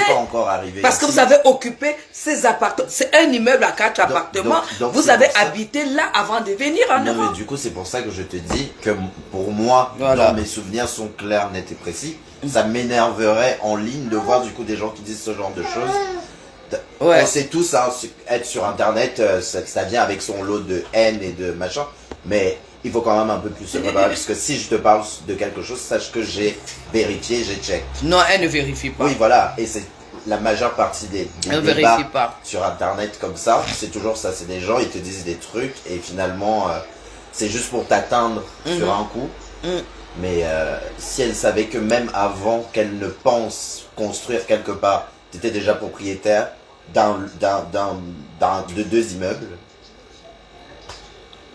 Parce que vous avez occupé ces appartements. C'est un immeuble à 4 appartements. Donc vous avez habité là avant de venir en Europe. Mais du coup, c'est pour ça que je te dis que pour moi, dans mes souvenirs sont clairs, nets et précis. Ça m'énerverait en ligne de voir du coup des gens qui disent ce genre de choses. On sait tous, hein, être sur Internet, ça vient avec son lot de haine et de machin. Mais il faut quand même un peu plus se préparer, parce que si je te parle de quelque chose, sache que j'ai vérifié, j'ai check. Non, elle ne vérifie pas. Oui, voilà, et c'est la majeure partie des débats sur Internet comme ça, c'est toujours ça, c'est des gens, ils te disent des trucs, et finalement, c'est juste pour t'atteindre sur un coup. Mais si elle savait que même avant qu'elle ne pense construire quelque part, tu étais déjà propriétaire de 2 immeubles,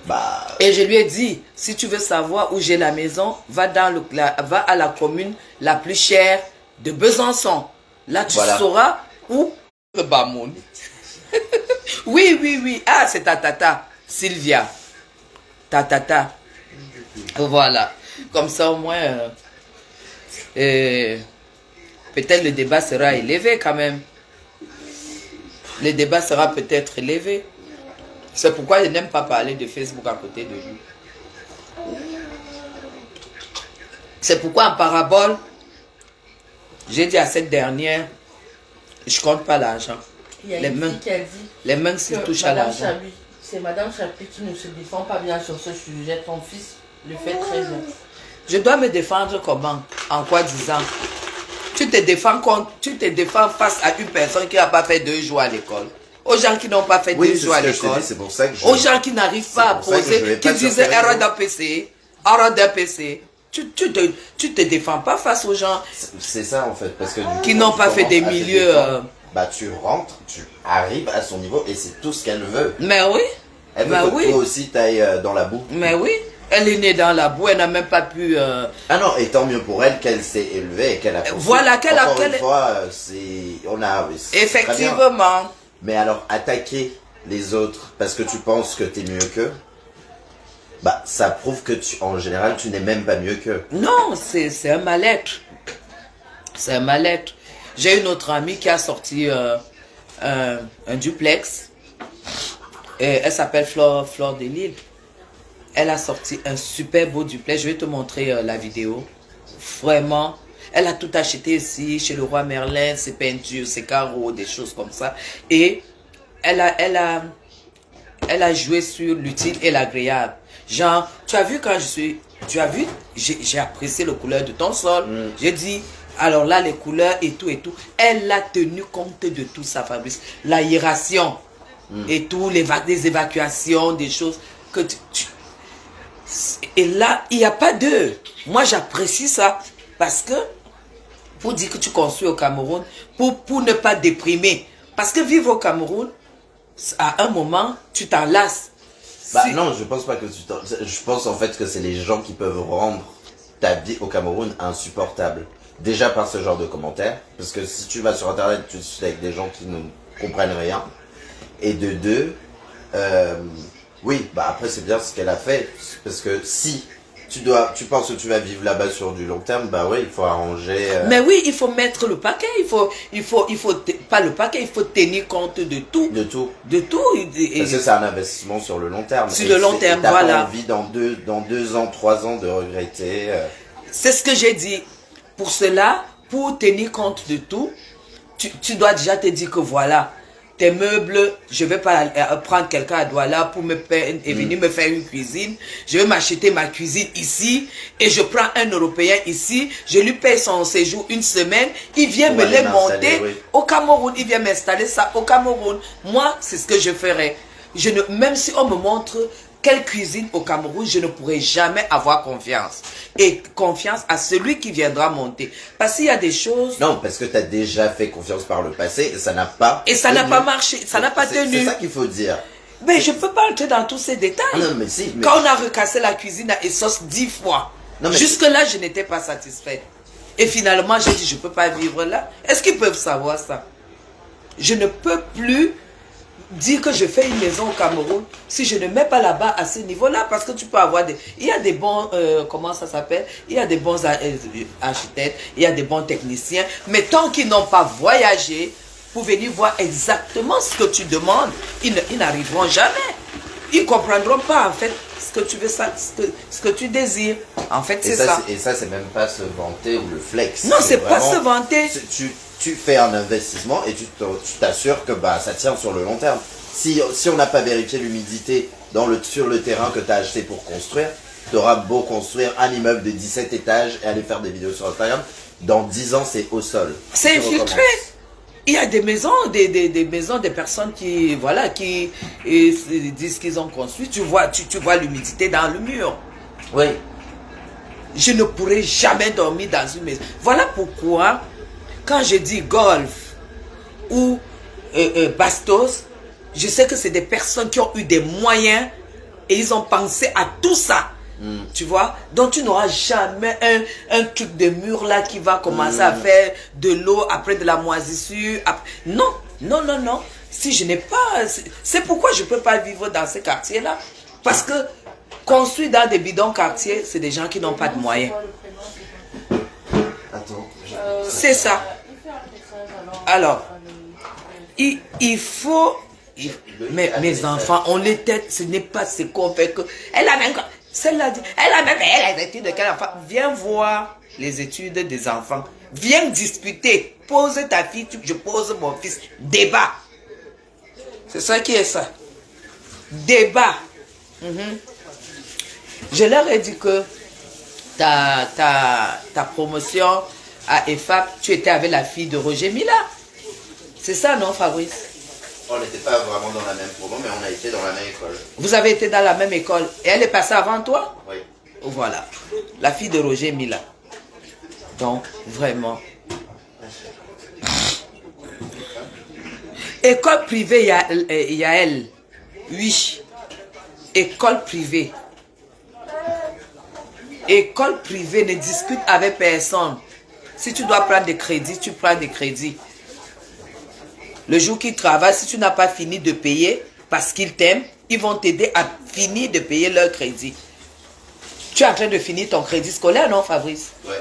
bah... Et je lui ai dit, si tu veux savoir où j'ai la maison, va à la commune la plus chère de Besançon. Là, tu sauras où le Bamoun. Oui. Ah, c'est ta tata, Sylvia. Ta tata. Voilà. Comme ça, au moins, peut-être le débat sera élevé quand même. Le débat sera peut-être élevé. C'est pourquoi je n'aime pas parler de Facebook à côté de lui. C'est pourquoi en parabole, j'ai dit à cette dernière, je compte pas l'argent. Il y a Les une mains. fille qui a dit Les mains qui que touchent à Madame l'argent. Chapuis, c'est Madame Chapuis qui ne se défend pas bien sur ce sujet. Ton fils le fait très bien. Je dois me défendre comment? En quoi disant? Tu te défends face à une personne qui n'a pas fait 2 jours à l'école. Aux gens qui n'ont pas fait Oui, 2 c'est jours à ce que je te l'école. dis, c'est pour ça que je... Aux gens qui n'arrivent pas à pour ça que je vais poser, pas qui sur disaient tes erreur réseaux. d'un PC, erreur d'un PC. Tu te défends pas face aux gens C'est ça en fait, parce que du qui coup, n'ont tu pas fait commences des à te milieux. défendre, bah tu rentres, tu arrives à son niveau et c'est tout ce qu'elle veut. Mais oui, Elle veut bah que oui. toi aussi t'ailles dans la boue. mais oui. Elle est née dans la boue, elle n'a même pas pu. Ah non, et tant mieux pour elle qu'elle s'est élevée et qu'elle a construit. Voilà, qu'elle a- Encore une qu'elle- fois, on a... c'est très bien. Effectivement. Mais alors, attaquer les autres parce que tu penses que t'es mieux qu'eux, bah ça prouve que en général tu n'es même pas mieux qu'eux. Non, c'est un mal-être. C'est un mal-être. J'ai une autre amie qui a sorti un duplex. Et elle s'appelle Flore de Lille. Elle a sorti un super beau duplex. Je vais te montrer la vidéo. Vraiment. Elle a tout acheté ici, chez le roi Merlin, ses peintures, ses carreaux, des choses comme ça. Et elle a joué sur l'utile et l'agréable. Genre, tu as vu quand j'ai apprécié les couleurs de ton sol. J'ai dit, alors là, les couleurs et tout et tout. Elle a tenu compte de tout ça, Fabrice. L'aération et tout, des évacuations, des choses que et là, il n'y a pas d'eux. Moi, j'apprécie ça parce que pour dire que tu construis au Cameroun, pour ne pas déprimer. Parce que vivre au Cameroun, à un moment, tu t'en lasses. Bah non, je pense pas que je pense en fait que c'est les gens qui peuvent rendre ta vie au Cameroun insupportable. Déjà par ce genre de commentaires, parce que si tu vas sur internet, tu suis avec des gens qui ne comprennent rien. Et de deux, oui, bah après c'est bien ce qu'elle a fait, parce que si tu penses que tu vas vivre là-bas sur du long terme, bah oui, il faut arranger. Mais oui, il faut mettre le paquet, pas le paquet, il faut tenir compte de tout. De tout. De tout. Parce que c'est un investissement sur le long terme. Sur le long terme, t'as voilà. pas envie dans 2 ans, 3 ans de regretter. C'est ce que j'ai dit. Pour cela, pour tenir compte de tout, tu dois déjà te dire que voilà, tes meubles, je vais pas prendre quelqu'un à Douala pour me faire, et venir me faire une cuisine. Je vais m'acheter ma cuisine ici et je prends un Européen ici, je lui paye son séjour 1 semaine, il vient me les monter au Cameroun, il vient m'installer ça au Cameroun. Moi, c'est ce que je ferais. Même si on me montre quelle cuisine au Cameroun, je ne pourrai jamais avoir confiance. Et confiance à celui qui viendra monter. Parce qu'il y a des choses... Non, parce que tu as déjà fait confiance par le passé et ça n'a pas... Et ça n'a pas marché, ça n'a pas tenu. C'est ça qu'il faut dire. Mais je ne peux pas entrer dans tous ces détails. Non, mais si. Mais... Quand on a recassé la cuisine à Essos 10 fois, jusque-là, je n'étais pas satisfaite. Et finalement, j'ai dit, je ne peux pas vivre là. Est-ce qu'ils peuvent savoir ça? Je ne peux plus dire que je fais une maison au Cameroun si je ne mets pas là-bas à ce niveau-là, parce que tu peux avoir il y a des bons, comment ça s'appelle, il y a des bons architectes, il y a des bons techniciens, mais tant qu'ils n'ont pas voyagé pour venir voir exactement ce que tu demandes, ils n'arriveront jamais. Ils ne comprendront pas en fait ce que tu veux, ce que tu désires. En fait, c'est ça. Et ça, c'est même pas se vanter ou le flex. Non, c'est pas se vanter. Tu fais un investissement et tu t'assures que bah, ça tient sur le long terme. Si on n'a pas vérifié l'humidité sur le terrain que tu as acheté pour construire, tu auras beau construire un immeuble de 17 étages et aller faire des vidéos sur Instagram, dans 10 ans, c'est au sol. C'est infiltré. Il y a des maisons, des maisons, des personnes qui, voilà, qui disent qu'ils ont construit. Tu vois l'humidité dans le mur. Oui. Je ne pourrai jamais dormir dans une maison. Voilà pourquoi, quand je dis golf ou bastos, je sais que c'est des personnes qui ont eu des moyens et ils ont pensé à tout ça. Tu vois, donc tu n'auras jamais un truc de mur là qui va commencer à faire de l'eau après de la moisissure. Non, non, non, non. Si je n'ai pas... C'est pourquoi je ne peux pas vivre dans ces quartiers-là. Parce que construire dans des bidons quartiers, c'est des gens qui n'ont pas de moyens. Attends. C'est ça. Alors, il faut Mais mes enfants, on les tête, ce n'est pas ce qu'on fait que... Elle a même... Celle-là dit, elle a même les études de quel enfant? Viens voir les études des enfants. Viens discuter. Pose ta fille, je pose mon fils. Débat. C'est ça qui est ça. Débat. Je leur ai dit que ta promotion à EFAP, tu étais avec la fille de Roger Mila. C'est ça, non, Fabrice? On n'était pas vraiment dans la même promo, mais on a été dans la même école. Vous avez été dans la même école. Et elle est passée avant toi? Oui. Voilà. La fille de Roger Mila. Donc, vraiment. École privée, Yael. Oui. École privée. École privée ne discute avec personne. Si tu dois prendre des crédits, tu prends des crédits. Le jour qu'ils travaillent, si tu n'as pas fini de payer parce qu'ils t'aiment, ils vont t'aider à finir de payer leur crédit. Tu es en train de finir ton crédit scolaire, non, Fabrice? Ouais.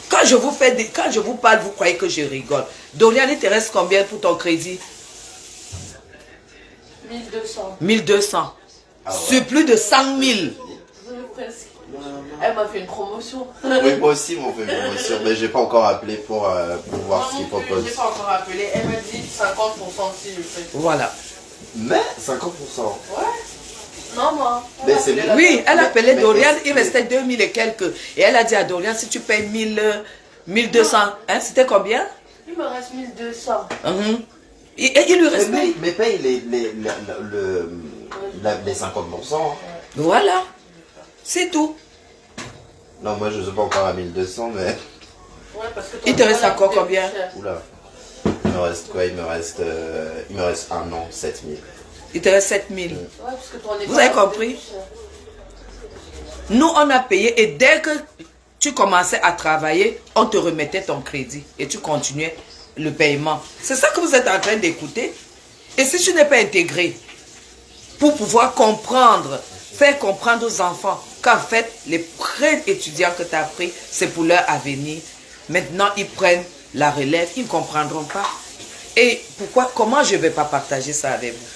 Quand je vous parle, vous croyez que je rigole. Dorian, il te reste combien pour ton crédit? 1200. 1200. Ah ouais. Sur plus de 100 000. Presque. Elle m'a fait une promotion. Oui, moi aussi, mon fait une promotion, mais j'ai pas encore appelé pour voir ce qu'ils Je proposent. n'ai pas encore appelé. Elle m'a dit 50% si je fais. Voilà. Mais 50%. Ouais. Non, moi. Mais c'est bien. Oui, elle appelait mais- Dorian, mais- il restait 2000 et quelques. Et elle a dit à Dorian, si tu payes 1200, hein, c'était combien? Il me reste 1200. Et il lui reste... Mais paye les 50%. Hein. Voilà. C'est tout. Non, moi je suis pas encore à 1200, mais. Ouais, parce que Il te reste encore combien? Oula. Il me reste quoi? Il me reste un an, 7000. Il te reste 7000. Ouais, parce que ton école Vous avez a coûté compris? plus cher. Nous, on a payé et dès que tu commençais à travailler, on te remettait ton crédit et tu continuais le paiement. C'est ça que vous êtes en train d'écouter. Et si tu n'es pas intégré, pour pouvoir comprendre, faire comprendre aux enfants qu'en fait, les prêts étudiants que tu as pris, c'est pour leur avenir. Maintenant, ils prennent la relève, ils ne comprendront pas. Et pourquoi, comment je ne vais pas partager ça avec vous?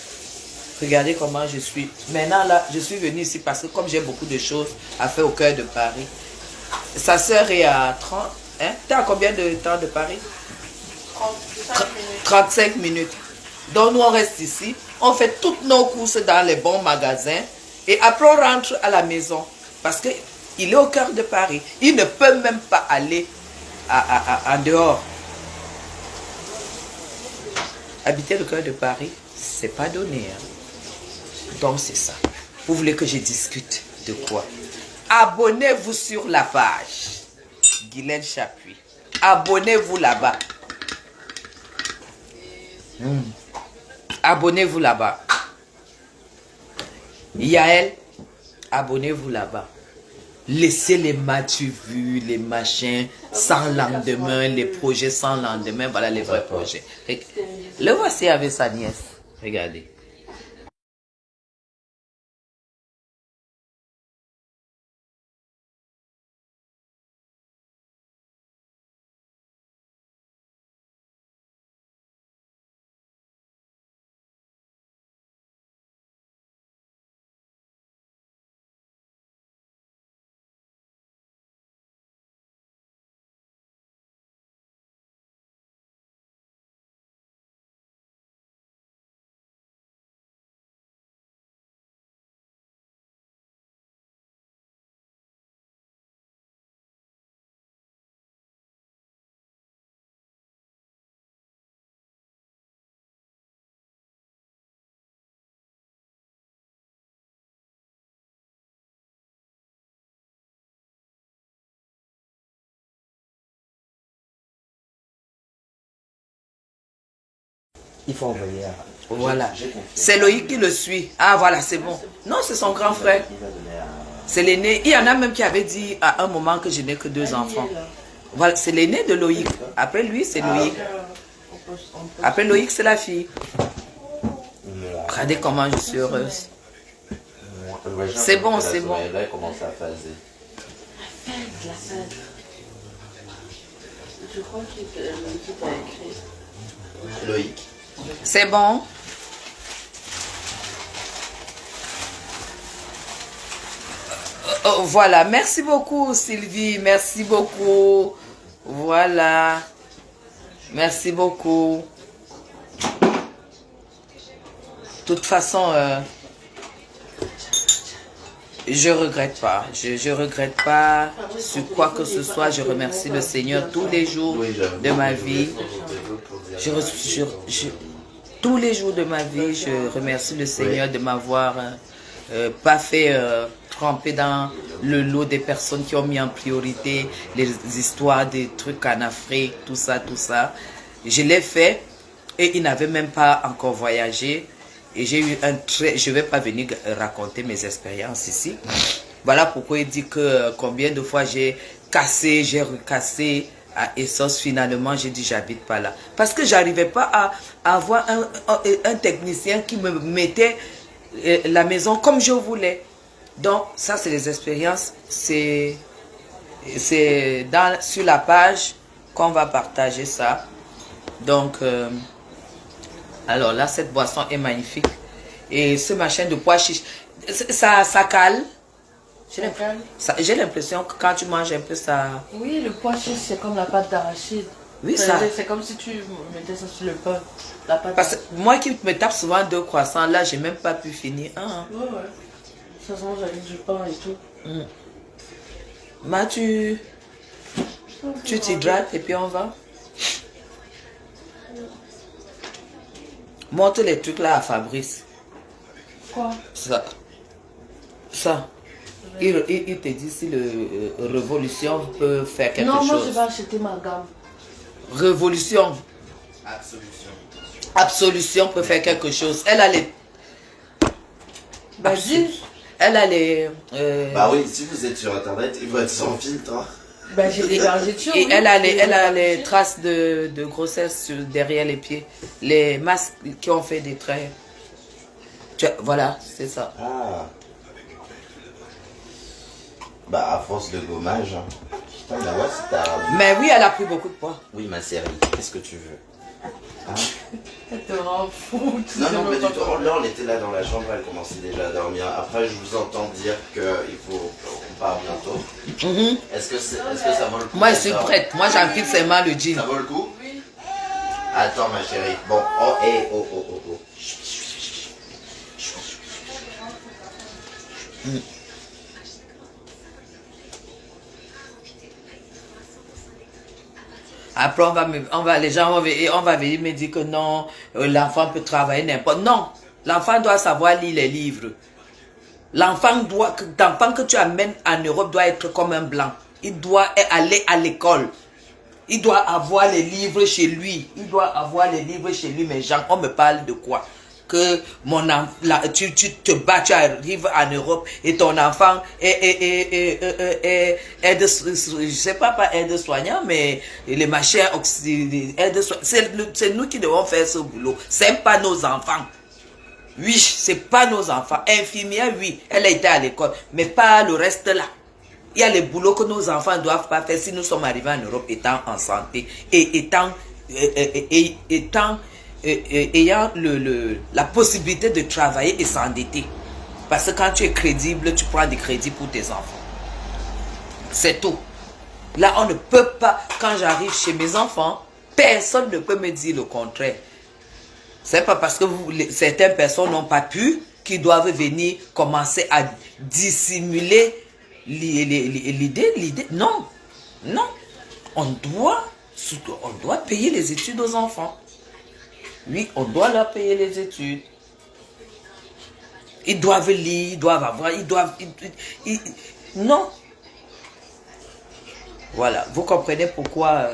Regardez comment je suis. Maintenant, là, je suis venue ici parce que comme j'ai beaucoup de choses à faire au cœur de Paris, sa sœur est à 30. Hein? Tu es à combien de temps de Paris? 35 minutes. 35 minutes. Donc, nous, on reste ici. On fait toutes nos courses dans les bons magasins. Et après, on rentre à la maison. Parce qu'il est au cœur de Paris. Il ne peut même pas aller en dehors. Habiter le cœur de Paris, c'est pas donné. Hein? Donc, c'est ça. Vous voulez que je discute de quoi? Abonnez-vous sur la page Guylaine Chapuis. Abonnez-vous là-bas. Abonnez-vous là-bas. Yael, abonnez-vous là-bas. Laissez les matchs vus, les machins sans lendemain, les projets sans lendemain. Voilà les vrais projets. Le voici avec sa nièce. Regardez. Il faut envoyer à... Voilà. C'est Loïc qui le suit. Ah voilà, c'est bon. Non, c'est son grand frère. C'est l'aîné. Il y en a même qui avait dit à un moment que je n'ai que 2 enfants. Voilà, c'est l'aîné de Loïc. Après lui, c'est Loïc. Après Loïc, c'est la fille. Regardez comment je suis heureuse. C'est bon, c'est bon. Là, il commence à phaser. La fête. Je crois qu'il t'a écrit. Loïc. C'est bon? Voilà, merci beaucoup Sylvie, merci beaucoup. Voilà, merci beaucoup. De toute façon, je regrette pas. Je regrette pas sur quoi que ce soit. Je remercie le Seigneur tous les jours de ma vie. Tous les jours de ma vie, je remercie le Seigneur de m'avoir pas fait tremper dans le lot des personnes qui ont mis en priorité les histoires des trucs en Afrique, tout ça, tout ça. Je l'ai fait et il n'avait même pas encore voyagé. Et j'ai eu un très... Je ne vais pas venir raconter mes expériences ici. Voilà pourquoi il dit que combien de fois j'ai cassé, j'ai recassé à Essos. Finalement, j'ai dit j'habite pas là. Parce que j'arrivais pas à avoir un technicien qui me mettait la maison comme je voulais. Donc, ça, c'est les expériences. C'est sur la page qu'on va partager ça. Donc... alors là, cette boisson est magnifique. Et ce machin de pois chiche, ça cale. J'ai l'impression que quand tu manges un peu, ça... Oui, le pois chiche, c'est comme la pâte d'arachide. Oui, ça... C'est comme si tu mettais ça sur le pain. La pâte Parce que moi qui me tape souvent 2 croissants, là, j'ai même pas pu finir un. Hein. Ouais. Ça se mange avec du pain et tout. Ma, tu t'hydrates et puis on va. Montre les trucs là à Fabrice. Quoi? Ça. Il te dit si le Révolution peut faire quelque chose. Non, moi je vais acheter ma gamme. Révolution. Absolution peut faire quelque chose. Elle a les... Bah dis. Elle a les... Bah oui, si vous êtes sur internet, il va être sans filtre. Hein. Bah j'ai des vergetures. Et oui, elle a les traces de grossesse derrière les pieds. Les masques qui ont fait des traits. Voilà, c'est ça. Ah. Bah à force de gommage. Hein. Putain, mais ouais, c'est ta... Mais oui, elle a pris beaucoup de poids. Oui, ma série, qu'est-ce que tu veux? Hein? Elle te rend fou. Non, pas du tout. Là, on était là dans la chambre, elle commençait déjà à dormir. Après, je vous entends dire qu'il faut qu'on part bientôt. Est-ce que ça vaut le coup? Moi, je suis prête. Moi, j'enfile seulement le jean. Ça vaut le coup? Oui. Attends, ma chérie. Bon, oh. Après, les gens on va venir me dire que non, l'enfant peut travailler n'importe. Non, l'enfant doit savoir lire les livres. L'enfant que tu amènes en Europe doit être comme un blanc. Il doit aller à l'école. Il doit avoir les livres chez lui. Mais Jean, on me parle de quoi? Que tu te bats, tu arrives en Europe et ton enfant est je sais pas aide-soignant, mais les machins c'est nous qui devons faire ce boulot. C'est pas nos enfants. Oui, c'est pas nos enfants. Infirmière, oui, elle a été à l'école, mais pas le reste là. Il y a les boulots que nos enfants ne doivent pas faire si nous sommes arrivés en Europe étant en santé et ayant la possibilité de travailler et s'endetter. Parce que quand tu es crédible, tu prends des crédits pour tes enfants. C'est tout. Là, on ne peut pas, quand j'arrive chez mes enfants, personne ne peut me dire le contraire. C'est pas parce que certaines personnes n'ont pas pu qu'ils doivent venir commencer à dissimuler l'idée. Non. On doit payer les études aux enfants. Oui, on doit leur payer les études. Ils doivent lire, ils doivent avoir, non. Voilà, vous comprenez pourquoi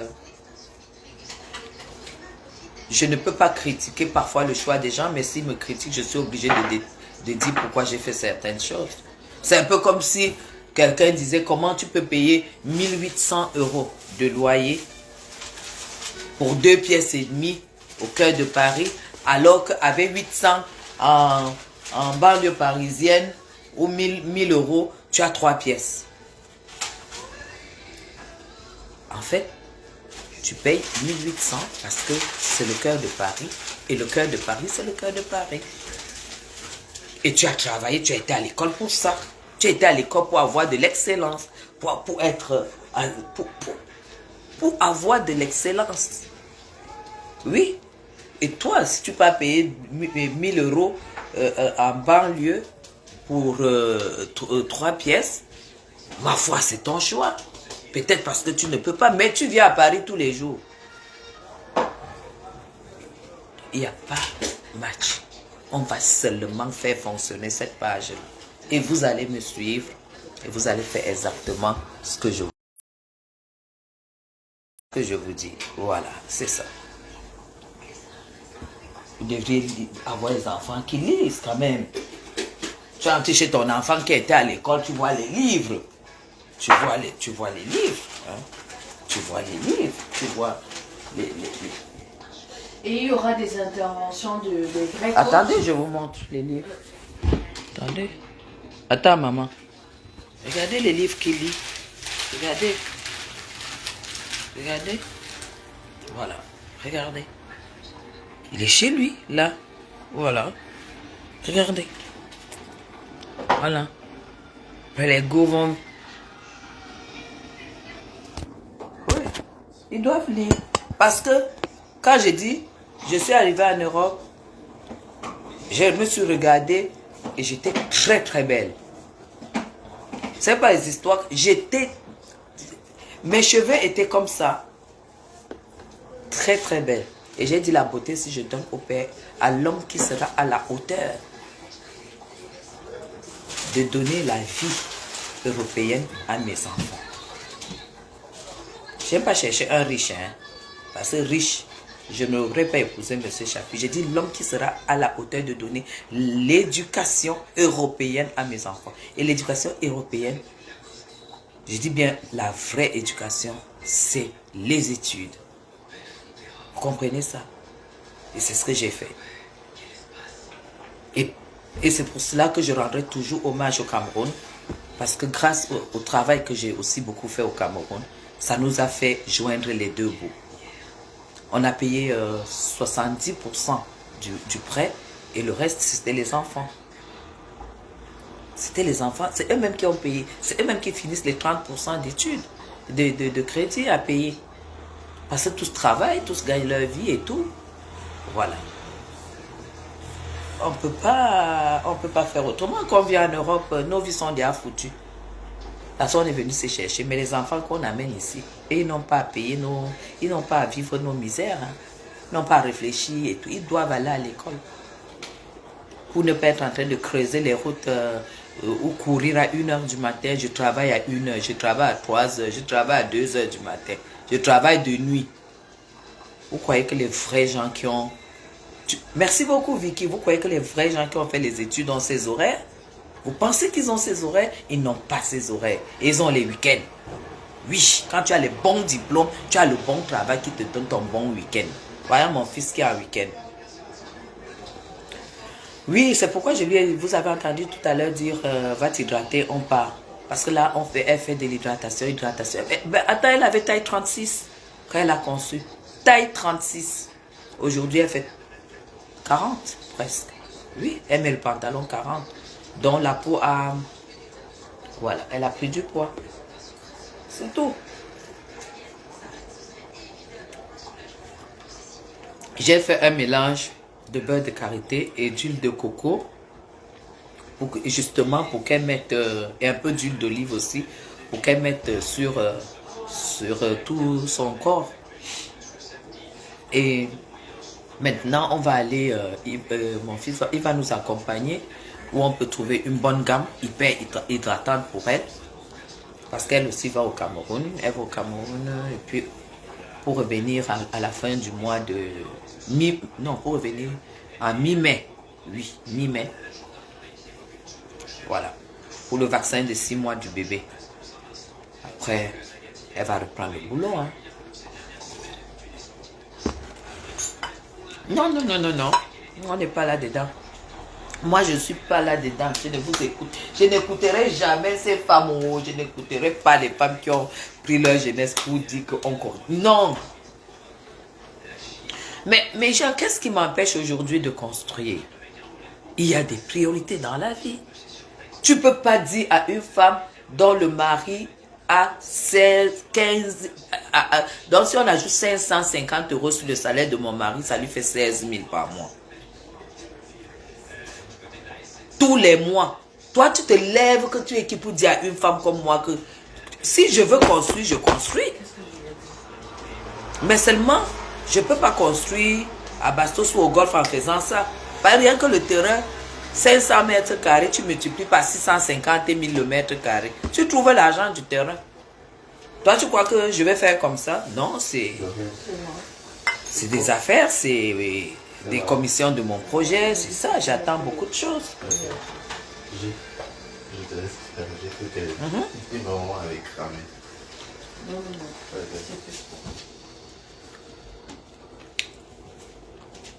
je ne peux pas critiquer parfois le choix des gens, mais s'ils me critiquent, je suis obligé de dire pourquoi j'ai fait certaines choses. C'est un peu comme si quelqu'un disait comment tu peux payer 1800 € de loyer pour 2 pièces et demie au cœur de Paris, alors qu'avec 800 en banlieue parisienne ou 1000 €, tu as 3 pièces. En fait, tu payes 1800 parce que c'est le cœur de Paris Et le cœur de Paris, c'est le cœur de Paris. Et tu as travaillé, tu as été à l'école pour ça. Tu as été à l'école pour avoir de l'excellence, pour être, pour avoir de l'excellence. Oui. Et toi, si tu peux payer 1000 euros en banlieue pour 3 pièces, ma foi, c'est ton choix. Peut-être parce que tu ne peux pas, mais tu viens à Paris tous les jours. Il n'y a pas de match. On va seulement faire fonctionner cette page-là. Et vous allez me suivre et vous allez faire exactement ce que je vous dis. Voilà, c'est ça. Vous devriez avoir des enfants qui lisent quand même. Tu entres chez ton enfant qui était à l'école, tu vois les livres. Tu vois les livres. Hein? Tu vois les livres. Tu vois les... Et il y aura des interventions de vrais coachs. Attendez, je vous montre les livres. Attendez. Attends, maman. Regardez les livres qu'il lit. Regardez. Regardez. Voilà. Regardez. Il est chez lui, là. Voilà. Regardez. Voilà. Les go vont... Oui. Ils doivent lire. Parce que, quand j'ai dit, je suis arrivée en Europe, je me suis regardée et j'étais très très belle. C'est pas les histoires. J'étais... Mes cheveux étaient comme ça. Très très belle. Et j'ai dit la beauté, si je donne au Père, à l'homme qui sera à la hauteur de donner la vie européenne à mes enfants. Je n'aime pas chercher un riche, hein, parce que riche, je n'aurais pas épousé M. Chapuis. J'ai dit l'homme qui sera à la hauteur de donner l'éducation européenne à mes enfants. Et l'éducation européenne, je dis bien la vraie éducation, c'est les études. Vous comprenez ça? Et c'est ce que j'ai fait. Et c'est pour cela que je rendrai toujours hommage au Cameroun. Parce que grâce au travail que j'ai aussi beaucoup fait au Cameroun, ça nous a fait joindre les deux bouts. On a payé 70% du prêt et le reste, c'était les enfants. C'était les enfants, c'est eux-mêmes qui ont payé. C'est eux-mêmes qui finissent les 30% d'études, de crédit à payer. Parce que tous travaillent, tous gagnent leur vie et tout. Voilà. On peut pas faire autrement. Quand on vient en Europe, nos vies sont déjà foutues. Parce qu'on est venu se chercher. Mais les enfants qu'on amène ici, et ils n'ont pas à payer, ils n'ont pas à vivre nos misères. Hein. Ils n'ont pas à réfléchir et tout. Ils doivent aller à l'école. Pour ne pas être en train de creuser les routes ou courir à 1h du matin. Je travaille à 1h, je travaille à 3h, je travaille à 2h du matin. Je travaille de nuit. Vous croyez que les vrais gens qui ont... Merci beaucoup Vicky. Vous croyez que les vrais gens qui ont fait les études ont ces horaires? Vous pensez qu'ils ont ces horaires? Ils n'ont pas ces horaires. Ils ont les week-ends. Oui, quand tu as les bons diplômes, tu as le bon travail qui te donne ton bon week-end. Voyez mon fils qui a un week-end. Oui, c'est pourquoi vous avez entendu tout à l'heure dire va t'hydrater, on part. Parce que là, elle fait de l'hydratation, attends, elle avait taille 36 quand elle a conçu. Taille 36. Aujourd'hui, elle fait 40 presque. Oui, elle met le pantalon 40. Donc la peau a... Voilà, elle a pris du poids. C'est tout. J'ai fait un mélange de beurre de karité et d'huile de coco. Justement pour qu'elle mette... et un peu d'huile d'olive aussi. Pour qu'elle mette sur tout son corps. Et maintenant, on va aller... mon fils, il va nous accompagner. Où on peut trouver une bonne gamme hyper hydratante pour elle. Parce qu'elle aussi va au Cameroun. Elle va au Cameroun et puis pour revenir à la fin du mois de... pour revenir en mi-mai. Oui, mi-mai. Voilà. Pour le vaccin de 6 mois du bébé. Après, elle va reprendre le boulot. Hein. Non. On n'est pas là-dedans. Moi, je ne suis pas là-dedans. Je ne vous écoute. Je n'écouterai jamais ces femmes. Je n'écouterai pas les femmes qui ont pris leur jeunesse pour dire qu'on... Non. Mais Jean, qu'est-ce qui m'empêche aujourd'hui de construire? Il y a des priorités dans la vie. Tu ne peux pas dire à une femme dont le mari a 16, 15... donc si on ajoute 550 € sur le salaire de mon mari, ça lui fait 16 000 par mois. Tous les mois. Toi, tu te lèves que tu es qui pour dire à une femme comme moi que si je veux construire, je construis. Mais seulement, je ne peux pas construire à Bastos ou au golf en faisant ça. Pas rien que le terrain, 500 mètres carrés, tu multiplies par 650 000 le mètre carré. Tu trouves l'argent du terrain. Toi, tu crois que je vais faire comme ça? Non, c'est des affaires, c'est des commissions de mon projet, c'est ça. J'attends beaucoup de choses. Je te laisse faire. J'ai cru que ma maman avait cramé. Non.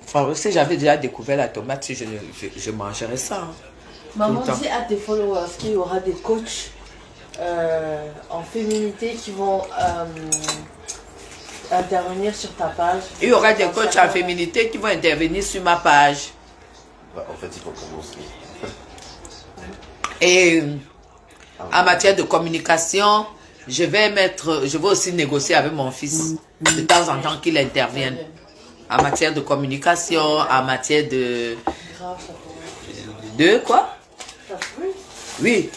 Enfin, si j'avais déjà découvert la tomate, si je mangerais ça. Hein. Maman dit à tes followers qu'il y aura des coachs en féminité qui vont intervenir sur ta page. Il y aura des coachs en féminité qui vont intervenir sur ma page. Bah, en fait, il faut qu'on construise. Et en matière de communication, je vais aussi négocier avec mon fils de temps en temps qu'il intervienne. En matière de communication, en matière de... Grave, ça pourrait. De quoi? Oui.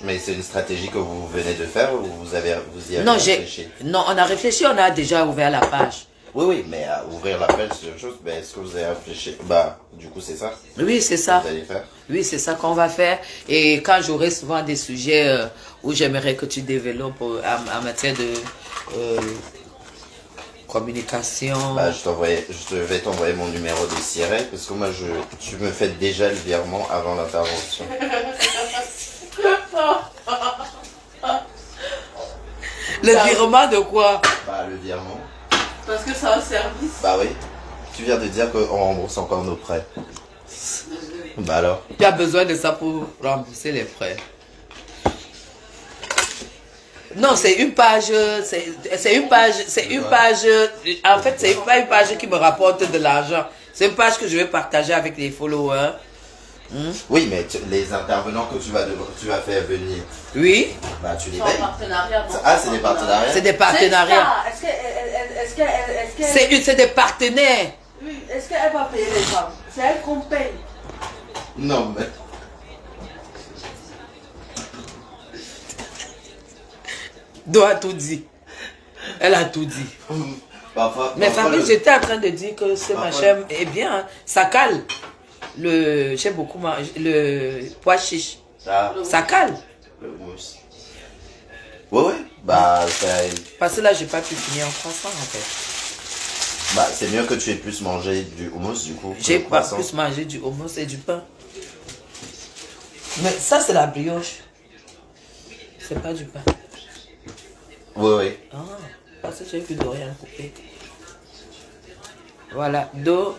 Mais c'est une stratégie que vous venez de faire ou vous y avez réfléchi? Non, on a réfléchi, on a déjà ouvert la page. Oui, mais à ouvrir la page, c'est autre chose. Mais est-ce que vous avez réfléchi? Bah, du coup, c'est ça? Oui, c'est ça. Vous allez faire? Oui, c'est ça qu'on va faire. Et quand j'aurai souvent des sujets où j'aimerais que tu développes en matière de communication. Bah, je vais t'envoyer mon numéro de siret parce que moi, tu me fais déjà le virement avant l'intervention. Le virement de quoi? Bah, le virement. Parce que c'est un service. Bah oui. Tu viens de dire qu'on rembourse encore nos prêts. Bah alors. Tu as besoin de ça pour rembourser les prêts. Non, c'est une page, en fait, c'est pas une page qui me rapporte de l'argent. C'est une page que je vais partager avec les followers. Oui, mais les intervenants que tu vas faire venir, Oui, bah tu les C'est en payes. partenariat. Ah, c'est des partenariats? c'est des partenariats. Est-ce C'est des partenaires. qu'elle va payer les femmes? C'est elle qu'on paye. Non, mais... Do a tout dit. Elle a tout dit. Mais Fabrice, j'étais en train de dire que ce machin est bien. Hein. Ça cale. J'ai beaucoup mangé. Le pois chiche. Ça cale. Le mousse. Ouais. Bah, Parce que là, j'ai pas pu finir en croissant en fait. bah, c'est mieux que tu aies plus mangé du houmous du coup. J'ai pas plus mangé du houmous et du pain. Mais ça, c'est la brioche. C'est pas du pain. Oui. Ah, parce que j'ai vu Dorian couper. Voilà, Do.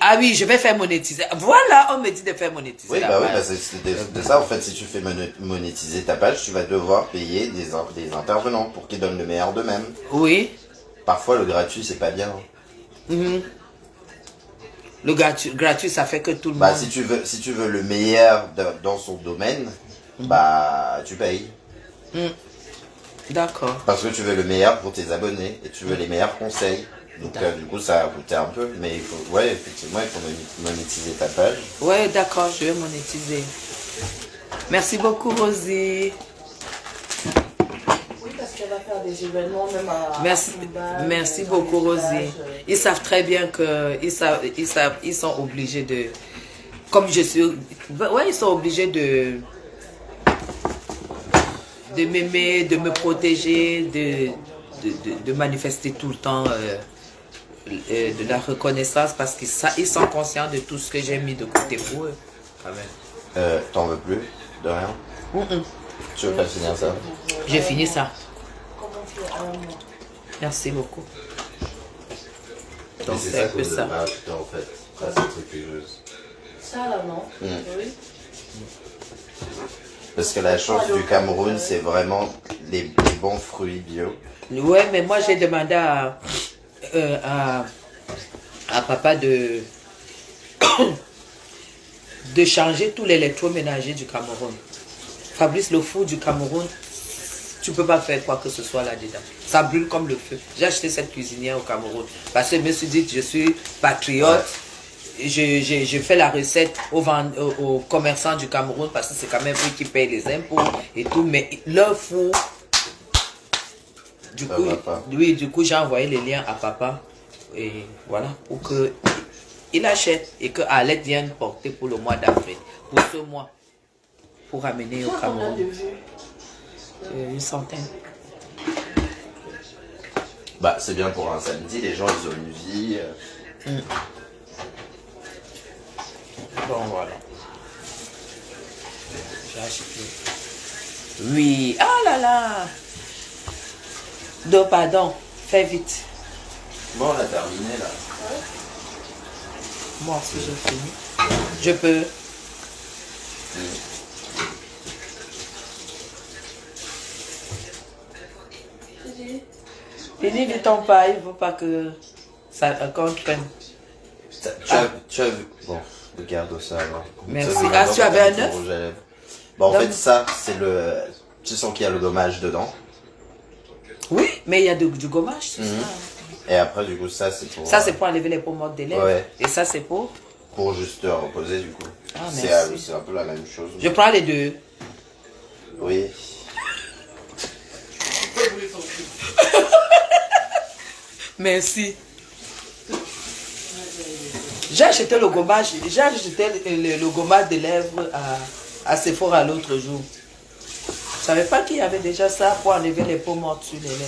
Ah oui, je vais faire monétiser. Voilà, on me dit de faire monétiser. Oui, la bah oui, page. c'est de ça en fait. Si tu fais monétiser ta page, tu vas devoir payer des intervenants pour qu'ils donnent le meilleur d'eux-mêmes. Oui. Parfois, le gratuit, c'est pas bien. Mhm. Le gratuit, ça fait que tout le Bah, monde. si tu veux le meilleur dans son domaine, bah, tu payes. D'accord. Parce que tu veux le meilleur pour tes abonnés et tu veux les meilleurs conseils. Donc, du coup, ça a coûté un peu. Mais effectivement, il faut monétiser ta page. Ouais, d'accord, je vais monétiser. Merci beaucoup, Rosie. Oui, parce qu'elle va faire des événements même à... Merci beaucoup, Rosie. Ils savent très bien que ils sont obligés de, comme je suis, ouais, ils sont obligés de m'aimer, de me protéger, de manifester tout le temps de la reconnaissance parce qu'ils sont conscients de tout ce que j'ai mis de côté pour eux. Quand même. T'en veux plus de rien? Tu veux pas finir ça? J'ai fini ça. Comment faire un mois? Merci beaucoup. Mais Donc c'est c'est ça un qu'on peu devrait ça. ajouter en fait. Pas ces trucs juste. Ça là, non? Oui. Parce que la chance du Cameroun, c'est vraiment les bons fruits bio. Ouais, mais moi j'ai demandé à à papa de changer tout l'électroménager du Cameroun. Fabrice Le Fou du Cameroun, tu peux pas faire quoi que ce soit là-dedans. Ça brûle comme le feu. J'ai acheté cette cuisinière au Cameroun parce que je me suis dit, je suis patriote. Ouais. Je fais la recette aux commerçants du Cameroun parce que c'est quand même eux qui payent les impôts et tout. Mais leur four, du coup, oui, du coup, j'ai envoyé les liens à papa. Et voilà, pour que il achète et que Alette vienne porter pour le mois d'avril. Pour ce mois. Pour ramener au Cameroun. Une centaine. Bah, c'est bien pour un samedi, les gens ils ont une vie. Bon, voilà. J'ai acheté. Oui, ah là là. Donc, pardon, fais vite. Bon, on a terminé là. Moi aussi, j'ai fini. Je peux. Finis vite ton pas, il ne faut pas que ça traîne. Tu as vu. Bon, regarde ça alors. Merci. Ah, tu avais un œuf? Bon, en fait, ça, c'est le. Tu sens qu'il y a le gommage dedans. Oui, mais il y a du gommage, c'est ça. Et après, du coup, ça, c'est pour. Ça, c'est pour enlever les peaux mortes des lèvres. Ouais. Et ça, c'est pour. Pour juste reposer, du coup. Ah, c'est un peu la même chose. Je prends les deux. Oui. Merci. J'ai acheté le gommage. J'ai acheté le gommage des lèvres à Sephora l'autre jour. Je ne savais pas qu'il y avait déjà ça pour enlever les peaux mortes sur les lèvres.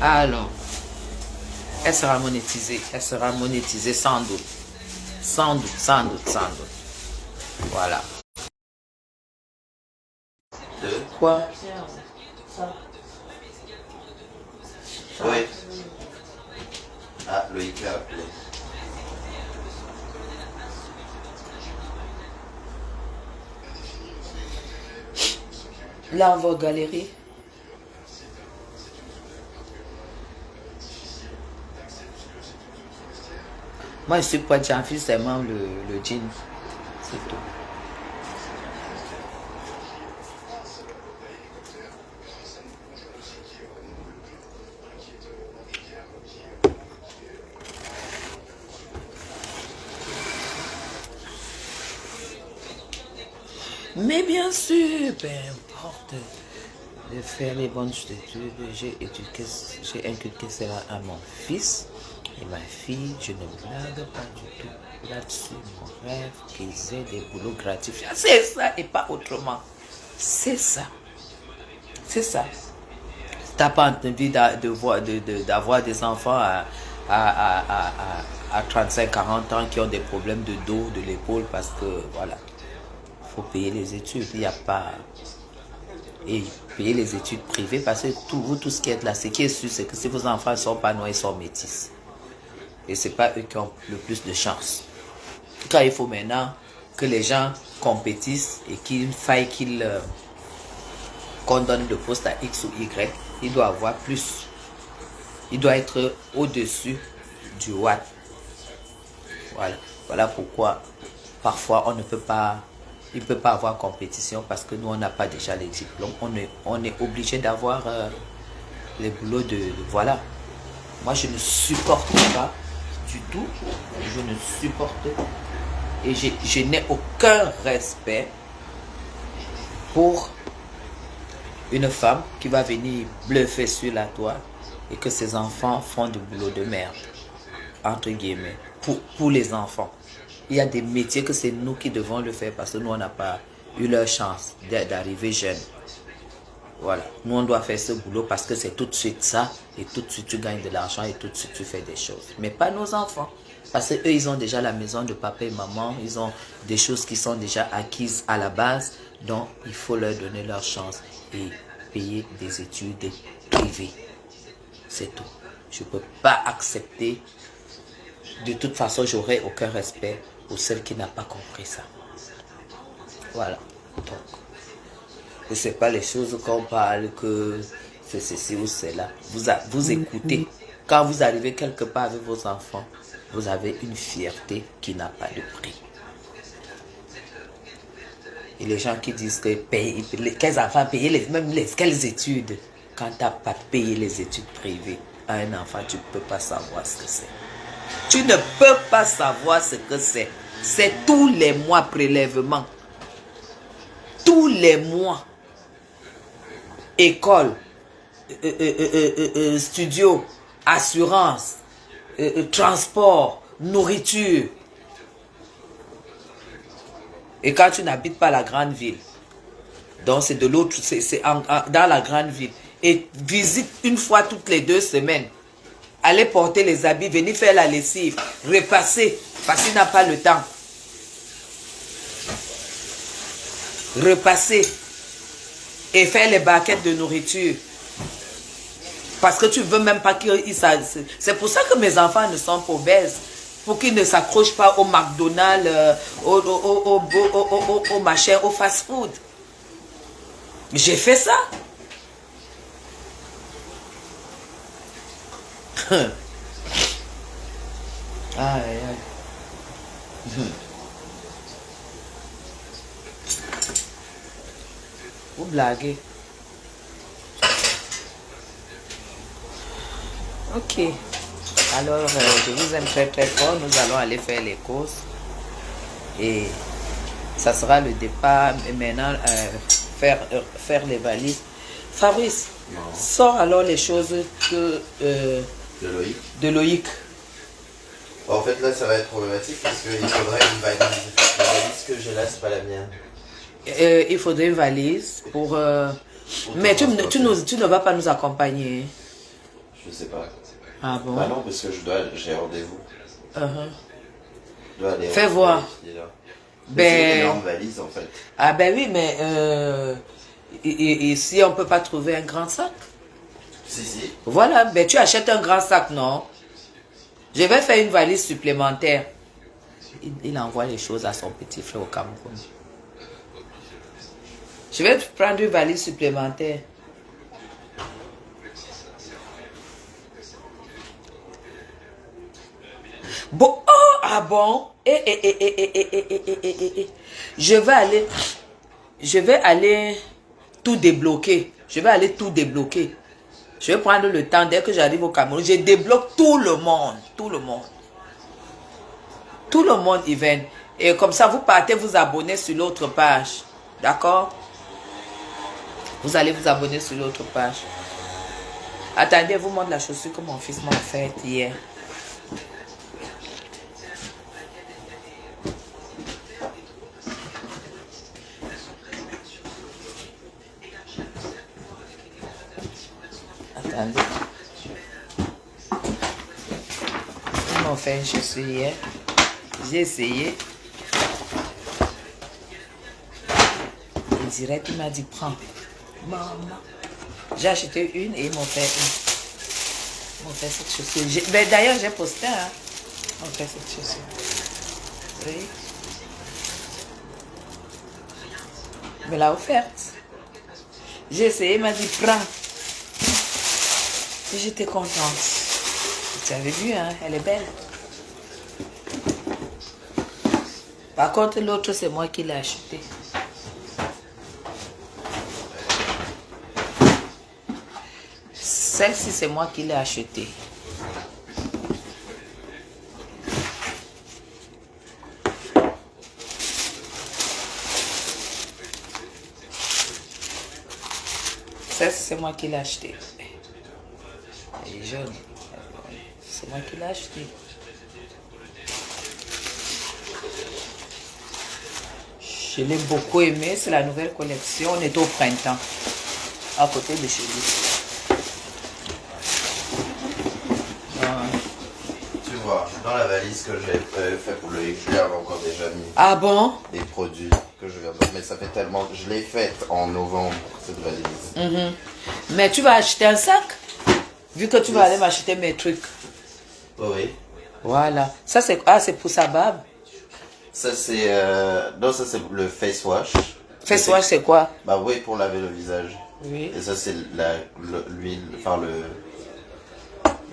Alors, elle sera monétisée. Elle sera monétisée sans doute. Sans doute, sans doute, sans doute. Voilà. Quoi? Oui. Ah, Loïc l'a appelé. Là, on va aux galeries. Moi, je suis pas j'enfile seulement le jean. C'est tout. Mais bien sûr, peu importe de faire les bonnes études, j'ai inculqué cela à mon fils et ma fille. Je ne blague pas du tout là-dessus. Mon rêve qu'ils aient des boulots gratifiants. C'est ça et pas autrement. C'est ça. C'est ça. Si tu n'as pas envie d'avoir des enfants à 35-40 ans qui ont des problèmes de dos, de l'épaule, parce que voilà. Faut payer les études, il n'y a pas... Et payer les études privées, parce que tout ce qui est là, ce qui est sûr, c'est que si vos enfants ne sont pas noirs, ils sont métis. Et ce n'est pas eux qui ont le plus de chance. Car il faut maintenant que les gens compétissent et qu'il faille qu'on donne le poste à X ou Y, il doit avoir plus. Il doit être au-dessus du watt. Voilà. Voilà pourquoi parfois on ne peut pas... Il ne peut pas avoir compétition parce que nous, on n'a pas déjà les diplômes. On est obligé d'avoir les boulots de... Voilà. Moi, je ne supporte pas du tout. Je ne supporte pas. Et je n'ai aucun respect pour une femme qui va venir bluffer sur la toile et que ses enfants font du boulot de merde. Entre guillemets. Pour les enfants. Il y a des métiers que c'est nous qui devons le faire parce que nous, on n'a pas eu leur chance d'arriver jeunes. Voilà. Nous, on doit faire ce boulot parce que c'est tout de suite ça. Et tout de suite, tu gagnes de l'argent et tout de suite, tu fais des choses. Mais pas nos enfants. Parce qu'eux, ils ont déjà la maison de papa et maman. Ils ont des choses qui sont déjà acquises à la base. Donc, il faut leur donner leur chance et payer des études privées. C'est tout. Je ne peux pas accepter de toute façon, j'aurai aucun respect pour celle qui n'a pas compris ça. Voilà. Donc, que c'est pas les choses qu'on parle, que c'est ceci ou cela. Vous écoutez. Quand vous arrivez quelque part avec vos enfants, vous avez une fierté qui n'a pas de prix. Et les gens qui disent que payer, quels enfants payer quelles études? Quand tu n'as pas payé les études privées à un enfant, tu ne peux pas savoir ce que c'est. Tu ne peux pas savoir ce que c'est. C'est tous les mois prélèvement. Tous les mois. École, studio, assurance, transport, nourriture. Et quand tu n'habites pas la grande ville, donc c'est de l'autre, c'est dans la grande ville. Et visite une fois toutes les 2 semaines. Allez porter les habits, venir faire la lessive, repasser, parce qu'il n'a pas le temps. Repasser et faire les barquettes de nourriture. Parce que tu ne veux même pas qu'ils... C'est pour ça que mes enfants ne sont pas obèses. Pour qu'ils ne s'accrochent pas au McDonald's, au machin, au fast-food. J'ai fait ça. Aïe, aïe. Vous blaguez. Ok. Alors, je vous aime très très fort. Nous allons aller faire les courses. Et ça sera le départ. Et maintenant, faire les valises. Fabrice, sors alors les choses que... de Loïc. En fait, là, ça va être problématique parce qu'il faudrait une valise. La valise que j'ai là, c'est pas la mienne. Il faudrait une valise pour... Mais tu ne vas pas nous accompagner. Je sais pas. Ah bon? Bah non, parce que j'ai rendez-vous. Je dois aller. Fais voir. C'est une énorme valise, en fait. Ah ben oui, mais... si on ne peut pas trouver un grand sac? Si. Voilà, ben tu achètes un grand sac, non? Je vais faire une valise supplémentaire. Il envoie les choses à son petit frère au Cameroun. Je vais prendre une valise supplémentaire. Bon, oh, ah bon? Je vais aller tout débloquer. Je vais prendre le temps dès que j'arrive au Cameroun. Je débloque tout le monde. Tout le monde y vient. Et comme ça, vous partez vous abonner sur l'autre page. D'accord? Vous allez vous abonner sur l'autre page. Attendez, vous montre la chaussure que mon fils m'a faite hier. Attendez. Ils m'ont fait une chaussure hier. J'ai essayé. Il dirait qu'il m'a dit prends. Maman. J'ai acheté une et ils m'ont fait une. Ils m'ont fait cette chaussure. Ben, d'ailleurs, j'ai posté. Hein. Ils m'ont fait cette chaussure. Oui. Il me l'a offerte. J'ai essayé, il m'a dit prends. Et j'étais contente. Tu avais vu, hein? Elle est belle. Par contre, l'autre, c'est moi qui l'ai acheté. Celle-ci, c'est moi qui l'ai achetée. Celle-ci, c'est moi qui l'ai achetée. Elle est jaune. C'est moi qui l'ai achetée. Je l'ai beaucoup aimé. C'est la nouvelle collection. On est au printemps. À côté de chez lui. Tu vois, dans la valise que j'ai fait pour le je lui avais encore déjà mis. Ah bon? Des produits que je viens de... Mais ça fait tellement... Je l'ai faite en novembre, cette valise. Mais tu vas acheter un sac? Vu que tu vas aller m'acheter mes trucs. Oui. Voilà. Ça, c'est pour sa barbe. Ça, c'est... Non, ça, c'est le face wash. Face wash, c'est quoi? Bah oui, pour laver le visage. Oui. Et ça, c'est l'huile, enfin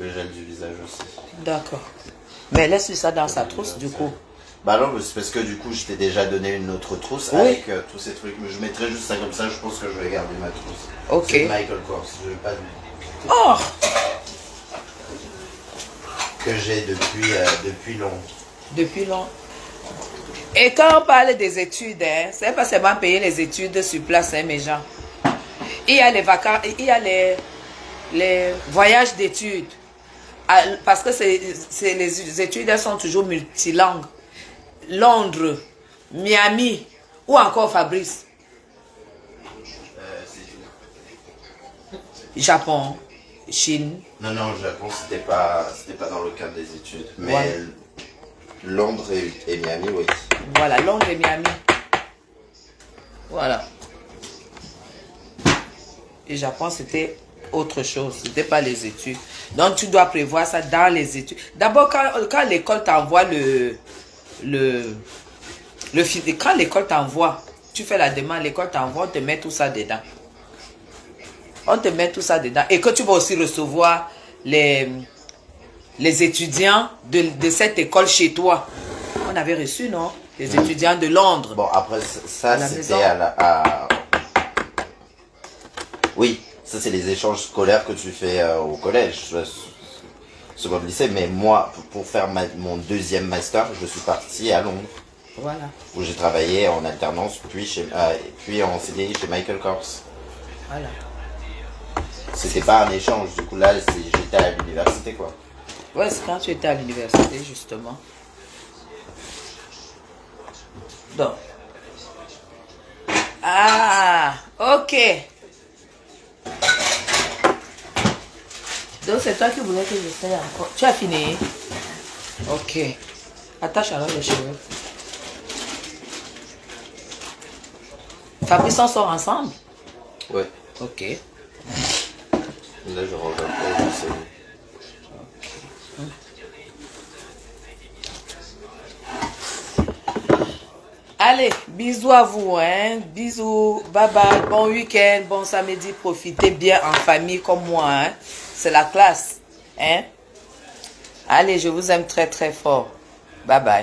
le gel du visage aussi. D'accord. Mais laisse ça dans sa trousse, du coup. Bah non, mais c'est parce que du coup, je t'ai déjà donné une autre trousse Oui. avec tous ces trucs. Mais je mettrai juste ça comme ça, je pense que je vais garder ma trousse. Ok. C'est Michael Kors, je vais pas Oh! que j'ai depuis longtemps. Depuis longtemps. Et quand on parle des études, hein, c'est pas seulement payer les études sur place, hein, mes gens. Il y a les vacances, il y a les voyages d'études. Parce que les études, elles sont toujours multilangues. Londres, Miami, ou encore Fabrice. Japon, Chine. Non, Japon, c'était pas dans le cadre des études. Mais Ouais. Londres et Miami, oui. Voilà, Londres et Miami. Voilà. Et Japon, c'était autre chose. C'était pas les études. Donc, tu dois prévoir ça dans les études. D'abord, quand l'école t'envoie quand l'école t'envoie, tu fais la demande, l'école t'envoie, on te met tout ça dedans. On te met tout ça dedans. Et que tu vas aussi recevoir les étudiants de cette école chez toi. On avait reçu, non? Les étudiants de Londres. Bon, après, ça, la c'était maison. Oui, ça, c'est les échanges scolaires que tu fais au collège, seconde lycée. Mais moi, pour faire mon deuxième master, je suis parti à Londres, Voilà. où j'ai travaillé en alternance, puis en CDI chez Michael Kors. Voilà. C'était pas un échange, du coup, là, j'étais à l'université, quoi. Ouais, c'est quand tu étais à l'université, justement. Donc. Ah, ok. Donc, c'est toi qui voulais que j'essaie encore. Tu as fini? Ok. Attache alors les cheveux. Fabrice, on sort ensemble? Ouais. Ok. Là, je range un peu, je sais. Allez, bisous à vous, hein. Bisous, bye bye, bon week-end, bon samedi, profitez bien en famille comme moi, hein. C'est la classe, hein. Allez, je vous aime très très fort. Bye bye.